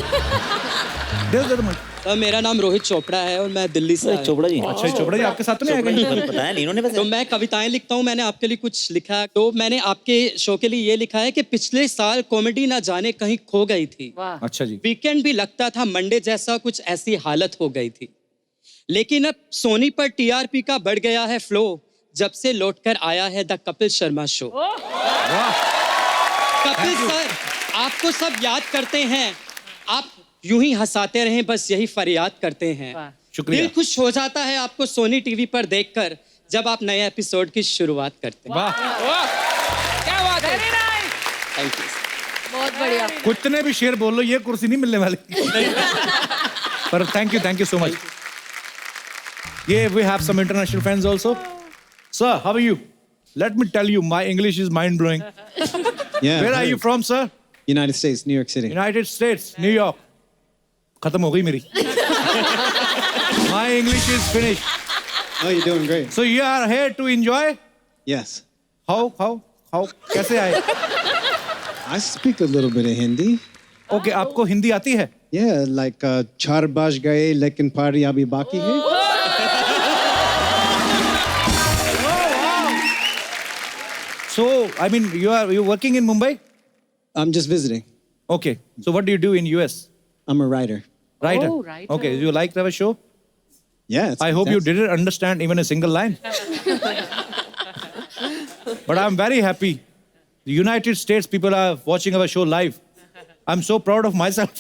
दे दो मत। सर मेरा नाम रोहित चोपड़ा है और मैं दिल्ली से चोपड़ा जी। अच्छा, चोपड़ा जी आपके साथ तो नहीं आएगा? बताया नहीं इन्होंने। तो मैं कविताएं लिखता हूँ, मैंने आपके लिए कुछ लिखा। तो मैंने आपके शो के लिए ये लिखा है कि पिछले साल कॉमेडी ना जाने कहीं खो गई थी। अच्छा जी। वीकेंड भी लगता था मंडे जैसा, कुछ ऐसी हालत हो गई थी। लेकिन अब सोनी पर टीआरपी का बढ़ गया है फ्लो, जब से लौटकर आया है the Kapil Sharma show. Kapil sir, आपको सब याद करते हैं, आप यूं ही हंसाते रहें, बस यही फरियाद करते हैं। शुक्रिया। दिल खुश हो जाता है आपको सोनी टीवी पर देखकर, जब आप नए एपिसोड की शुरुआत करते हैं। वाह, क्या बात है। Thank you. बहुत बढ़िया। कितने भी शेर बोल लो, ये कुर्सी नहीं मिलने वाली। पर थैंक यू सो मच। ये we have some international fans also. Sir, how are you? Let me tell you, my English is mind blowing. Yeah. Where are you from, sir? United States, New York City. United States, New York. खत्म हो गई मेरी। My English is finished. Oh, you're doing great. So you are here to enjoy? Yes. How? कैसे आए? I speak a little bit of Hindi. Okay, आपको हिंदी आती है? Yeah, like चार बाज गए लेकिन पारी अभी बाकी है. So, I mean, you're working in Mumbai? I'm just visiting. Okay. So what do you do in US? I'm a writer. Writer. Oh, writer. Okay. You like to have a show? Yeah. I hope you didn't understand even a single line. But I'm very happy. The United States people are watching our show live. I'm so proud of myself.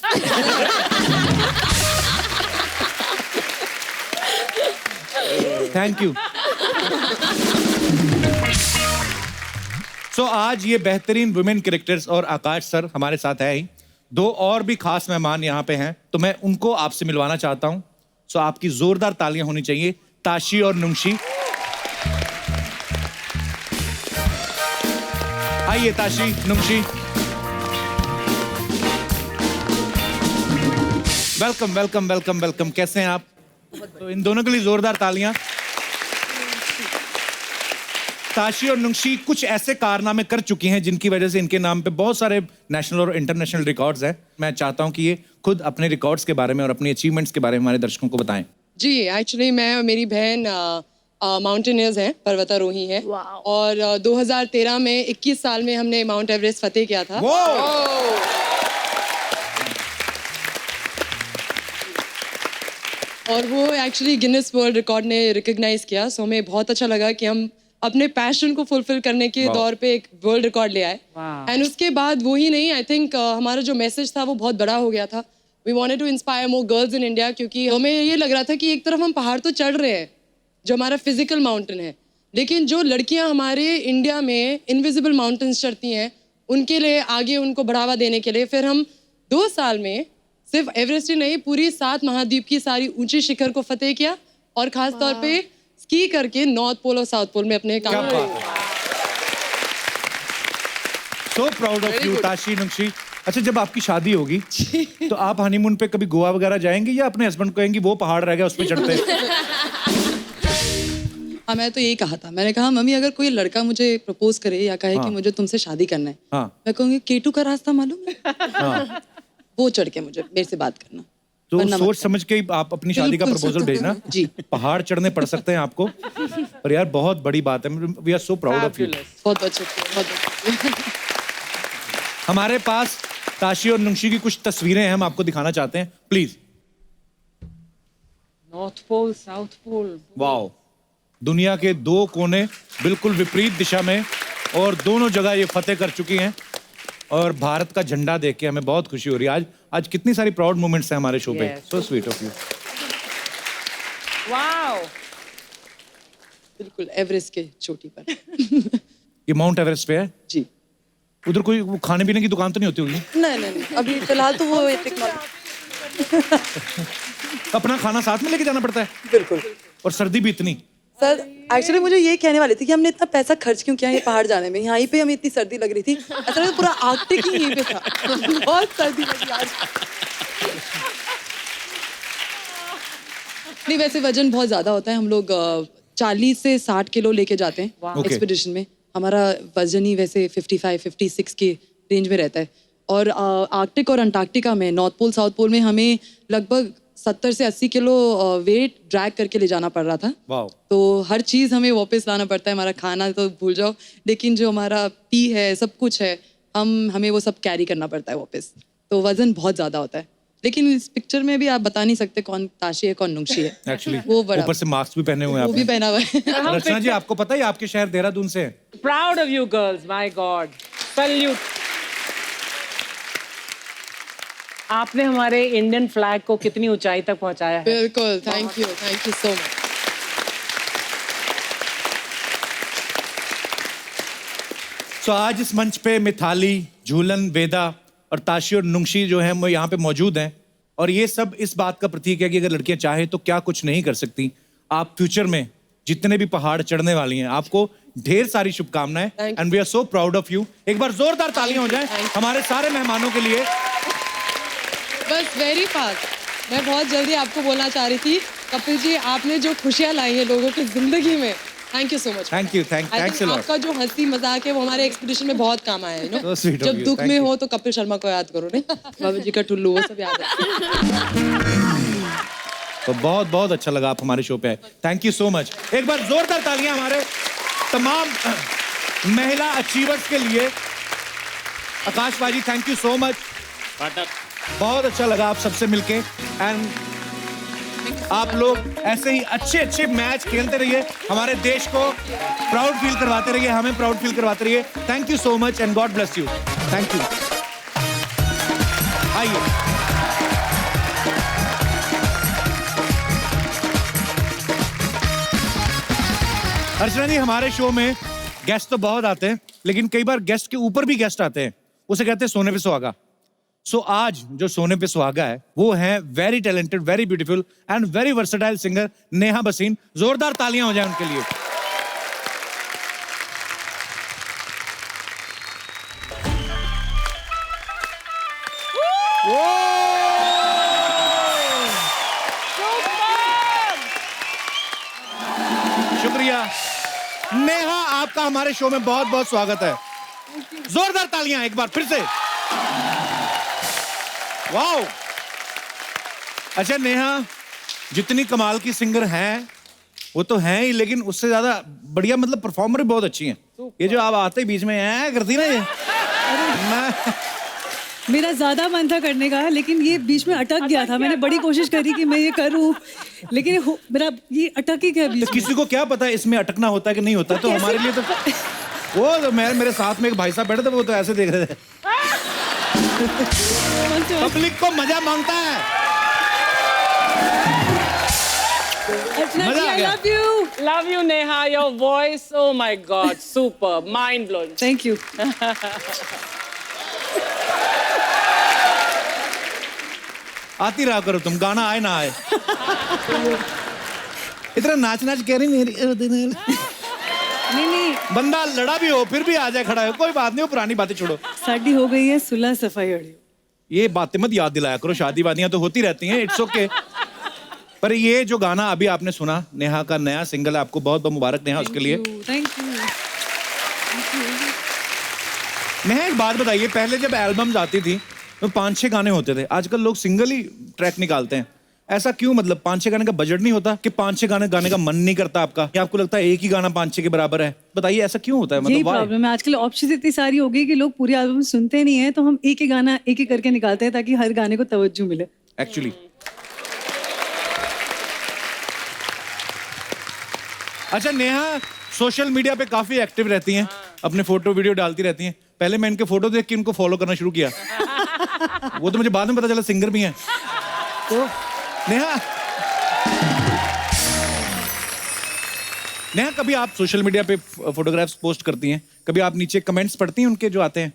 Thank you. So आज ये बेहतरीन women characters और आकाश sir हमारे साथ है ही। दो और भी खास मेहमान यहाँ पे हैं, तो मैं उनको आपसे मिलवाना चाहता हूँ। सो आपकी जोरदार तालियां होनी चाहिए, ताशी और नुंशी। आइए Tashi, Nunshi. Welcome welcome welcome welcome. कैसे हैं आप? तो इन दोनों के लिए जोरदार तालियां। ताशी और नुंशी कुछ ऐसे कारनामे कर चुकी हैं जिनकी वजह से इनके नाम पे बहुत सारे नेशनल और इंटरनेशनल रिकॉर्ड्स हैं। मैं चाहता हूं कि ये खुद अपने रिकॉर्ड्स के बारे में और अपनी अचीवमेंट्स के बारे में हमारे दर्शकों को बताएं। जी, एक्चुअली मैं और मेरी बहन माउंटेनियर्स हैं, पर्वतारोही हैं। और 2013 में 21 साल में हमने माउंट एवरेस्ट फतेह किया था। और वो एक्चुअली गिनेस वर्ल्ड रिकॉर्ड ने रिकॉग्नाइज किया। सो हमें बहुत अच्छा लगा कि हम अपने पैशन को फुलफिल करने के दौर पे एक वर्ल्ड रिकॉर्ड ले आए। एंड उसके बाद वो ही नहीं, आई थिंक हमारा जो मैसेज था वो बहुत बड़ा हो गया था। We wanted to inspire more girls in India, क्योंकि हमें ये लग रहा था कि एक तरफ हम पहाड़ तो चढ़ रहे हैं जो हमारा फिजिकल माउंटेन है, लेकिन जो लड़कियां हमारे इंडिया में इनविजिबल माउंटेन्स चढ़ती हैं, उनके लिए आगे उनको बढ़ावा देने के लिए फिर हम 2 साल में सिर्फ एवरेस्ट ही नहीं, पूरी 7 महाद्वीप की सारी ऊंची शिखर को फतेह किया। और खास तौर पे स्की करके नॉर्थ पोल और साउथ पोल में अपने काम किया। So proud of you Tashi, Nunshi. अच्छा, जब आपकी शादी होगी तो आप हनीमून पे कभी गोवा वगैरह जाएंगे या अपने हस्बैंड को कहेंगे वो पहाड़ रह गया उस पे चढ़ते? हाँ, मैं तो यही कहा था। मैंने कहा मम्मी अगर कोई लड़का मुझे प्रपोज करे या कहे कि मुझे तुमसे शादी करना है, मैं कहूँगी केटू का रास्ता मालूम है, वो चढ़ के मुझे मेरे से बात करना। तो सोच समझ के आप अपनी शादी का प्रपोजल भेजना। जी, पहाड़ चढ़ने पड़ सकते हैं आपको, पर यार बहुत बड़ी बात है। We are so proud of you. बहुत अच्छा। हमारे पास ताशी और नुंशी की कुछ तस्वीरें हैं, हम आपको दिखाना चाहते हैं, please. North pole, south pole. Wow, दुनिया के 2 कोने बिल्कुल विपरीत दिशा में, और दोनों जगह ये फतेह कर चुकी हैं। और भारत का झंडा देख के हमें बहुत खुशी हो रही है। आज कितनी सारी प्राउड मोमेंट्स हैं हमारे शो पे। So sweet of you. Wow, बिल्कुल एवरेस्ट के चोटी पर। ये माउंट एवरेस्ट पे है जी। उधर कोई वो खाने पीने की दुकान तो नहीं होती होगी? नहीं, अभी फिलहाल तो वो अपना खाना साथ में लेके जाना पड़ता है? बिल्कुल। और सर्दी भी इतनी? सर एक्चुअली मुझे ये कहने वाली थी कि हमने इतना पैसा खर्च क्यों किया ये पहाड़ जाने में, यहाँ पे हमें इतनी सर्दी लग रही थी। असल में पूरा आर्कटिक ही यहीं पे था। बहुत सर्दी लगी आज। नहीं, वैसे वजन बहुत ज्यादा होता है। हम लोग 40 से 60 किलो लेके जाते हैं एक्सपीडिशन में। हमारा वजन ही वैसे 55-56 के रेंज में रहता है। और आर्कटिक और अंटार्कटिका में, नॉर्थ पोल साउथ पोल में हमें लगभग 70 से 80 किलो वेट ड्रैग करके ले जाना पड़ रहा था। तो हर चीज़ हमें वापस लाना पड़ता है। हमारा खाना तो भूल जाओ, लेकिन जो हमारा पी है, सब कुछ है, हमें वो सब कैरी करना पड़ता है वापस। तो वजन बहुत ज़्यादा होता है। लेकिन इस पिक्चर में भी आप बता नहीं सकते कौन ताशी है कौन नुंशी है। एक्चुअली वो बड़ा ऊपर से मास्क भी पहने हुए हैं। वो भी पहना हुआ है। रचना जी, आपको पता है आपके शहर देहरादून से है? Proud of you girls, my God, salute. आपने हमारे इंडियन फ्लैग को कितनी ऊंचाई तक पहुंचाया है। बिल्कुल, थैंक यू सो मच। सो आज इस मंच पे मिथाली, झूलन, वेदा और ताशी और नुंशी जो हैं वो यहाँ पे मौजूद हैं। और ये सब इस बात का प्रतीक है कि अगर लड़कियां चाहें तो क्या कुछ नहीं कर सकती। आप फ्यूचर में जितने भी पहाड़ चढ़ने वाली हैं, आपको ढेर सारी शुभकामनाएं। And we are so proud of you. एक बार जोरदार तालियां हो जाएं हमारे सारे मेहमानों के लिए। बस वेरी फास्ट, मैं बहुत जल्दी आपको बोलना चाह रही थी, कपिल जी, आपने जो खुशियां लाई हैं लोगों की जिंदगी में, thank you so much. Thank you, thanks a lot. आपका जो हंसी मजाक है वो हमारे एक्सपीडिशन में बहुत काम आया है। So sweet of जब you, दुख thank में you. हो तो कपिल शर्मा को याद करो, नहीं बाबा जी का टुल्लू, वो सब याद है। तो बहुत बहुत अच्छा लगा आप हमारे शो पे आए। Thank you so much. एक बार जोरदार तालियां हमारे तमाम महिला अचीवर्स के लिए। आकाश भाई, थैंक यू सो मच। बहुत अच्छा लगा आप सबसे मिलके। एंड आप लोग ऐसे ही अच्छे अच्छे मैच खेलते रहिए, हमारे देश को प्राउड फील करवाते रहिए, हमें प्राउड फील करवाते रहिए। Thank you so much and God bless you. Thank you. आइए। अर्चना जी, हमारे शो में गेस्ट तो बहुत आते हैं, लेकिन कई बार गेस्ट के ऊपर भी गेस्ट आते हैं, उसे कहते हैं सोने पे सुहागा। सो आज जो सोने पे सुहागा है वो है very talented, very beautiful and very versatile singer Neha Bhasin. जोरदार तालियां हो जाए उनके लिए। शुक्रिया नेहा, आपका हमारे शो में बहुत बहुत स्वागत है। जोरदार तालियां एक बार फिर से। वाओ। अच्छा नेहा, जितनी कमाल की सिंगर हैं वो तो हैं ही, लेकिन उससे ज्यादा बढ़िया मतलब परफॉर्मर भी बहुत अच्छी हैं। ये जो आप आते ही बीच में करती ना, ये मैं मेरा ज्यादा मन था करने का, लेकिन ये बीच में अटक गया था। मैंने बड़ी कोशिश करी कि मैं ये करूं, लेकिन मेरा ये अटक ही गया बीच तो किसी को क्या पता है इसमें अटकना होता है कि नहीं होता, तो हमारे लिए तो वो तो मेरे साथ में एक भाई साहब बैठे थे, वो तो ऐसे देख रहे थे। पब्लिक को मजा मांगता है। मजा आ गया। Love you, Neha. Your voice, oh my God, super, mind blowing. Thank you. आती रहा करो तुम, गाना आए ना आए। इतना नाच नाच कह रही नहीं। बंदा लड़ा भी हो फिर भी आ जाए खड़ा हो, कोई बात नहीं, वो पुरानी बातें छोड़ो। साडी हो गई है सुलह सफाई अड़ी। ये बातें मत याद दिलाया करो, शादी वादियां तो होती रहती हैं, इट्स ओके। पर ये जो गाना अभी आपने सुना, नेहा का नया सिंगल है, आपको बहुत बहुत मुबारक नेहा उसके लिए। Thank you. नेहा एक बात बताइए, पहले जब एल्बम्स आती थी तो 5-6 गाने होते थे, आजकल लोग सिंगल ही ट्रैक निकालते हैं, ऐसा क्यों? मतलब 5-6 गाने का बजट नहीं होता कि 5-6 गाने गाने का मन नहीं करता आपका, या आपको लगता है एक ही गाना 5-6 के बराबर है? बताइए ऐसा क्यों होता है? यही मतलब प्रॉब्लम है, आजकल ऑप्शन इतनी सारी हो गई कि लोग पूरी एल्बम सुनते नहीं है, तो हम एक ही गाना एक ही करके निकालते हैं ताकि हर गाने को तवज्जो मिले। एक्चुअली अच्छा नेहा सोशल मीडिया पे काफी एक्टिव रहती हैं, अपने फोटो वीडियो डालती रहती हैं। पहले मैं इनके फोटो देख के इनको फॉलो करना शुरू किया, वो तो मुझे बाद में पता चला सिंगर भी हैं। तो नेहा कभी आप सोशल मीडिया पे फोटोग्राफ्स पोस्ट करती हैं, कभी आप नीचे कमेंट्स पढ़ती हैं उनके जो आते हैं?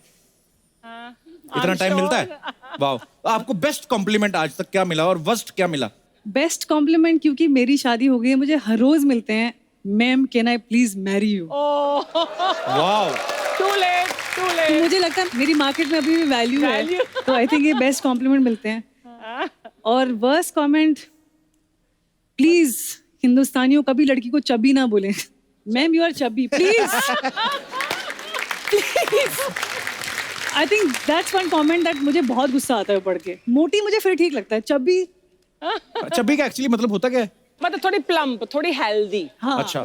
इतना टाइम मिलता है? वाह। आपको बेस्ट कॉम्प्लीमेंट आज तक क्या मिला और वर्स्ट क्या मिला? बेस्ट कॉम्प्लीमेंट, क्योंकि मेरी शादी हो गई है, मुझे हर रोज मिलते हैं, ma'am can I please marry you. Wow. Too late. तो मुझे लगता है मेरी मार्केट में अभी भी वैल्यू है, तो आई थिंक ये बेस्ट कॉम्प्लीमेंट मिलते हैं। और वर्स्ट कमेंट, प्लीज हिंदुस्तानियों कभी लड़की को चबी ना बोले। Ma'am you are chubby, please. I think that's one comment that मुझे बहुत गुस्सा आता है पढ़ के। मोटी मुझे फिर ठीक लगता है, चबी चबी का एक्चुअली मतलब होता क्या है? मतलब थोड़ी प्लम्प, थोड़ी हेल्दी। हाँ। अच्छा।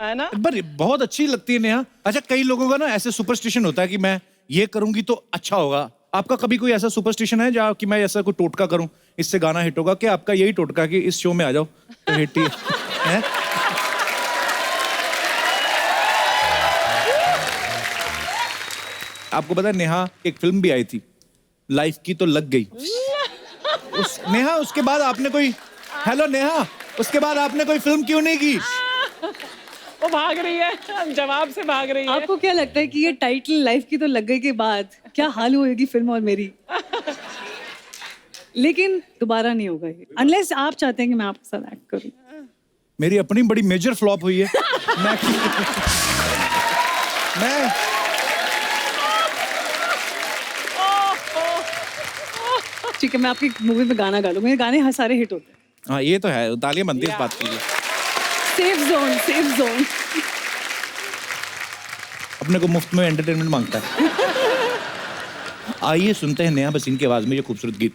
है ना? पर बहुत अच्छी लगती है नेहा। अच्छा कई लोगों का ना ऐसे सुपरस्टिशन होता है कि मैं ये करूंगी तो अच्छा होगा। आपका कभी कोई ऐसा सुपरस्टिशन है जहाँ कि मैं ऐसा कोई टोटका करूं इससे गाना हिट होगा? क्या आपका यही टोटका कि इस शो में आ जाओ तो हिट ही है? आपको पता है नेहा एक फिल्म भी आई थी, लाइफ की तो लग गई। नेहा उसके बाद आपने कोई, हेलो नेहा, उसके बाद आपने कोई फिल्म क्यों नहीं की? वो भाग रही है, जवाब से भाग रही है। आपको क्या लगता है कि ये टाइटल लाइफ की तो लग गई के बाद क्या हाल होगी फिल्म और मेरी? लेकिन दोबारा नहीं होगा ये, अनलेस आप चाहते हैं कि मैं आपके साथ एक्ट करूं। मेरी अपनी बड़ी मेजर फ्लॉप हुई है। मैं ठीक है, मैं आपकी मूवी में गाना गा लूं, मेरे गाने सारे हिट होते हैं। हाँ ये तो है, तालियां बनती है इस बात के लिए। Safe zone, safe zone. अपने को मुफ्त में एंटरटेनमेंट मांगता है। आइए सुनते हैं नेहा भसीन की आवाज में ये खूबसूरत गीत।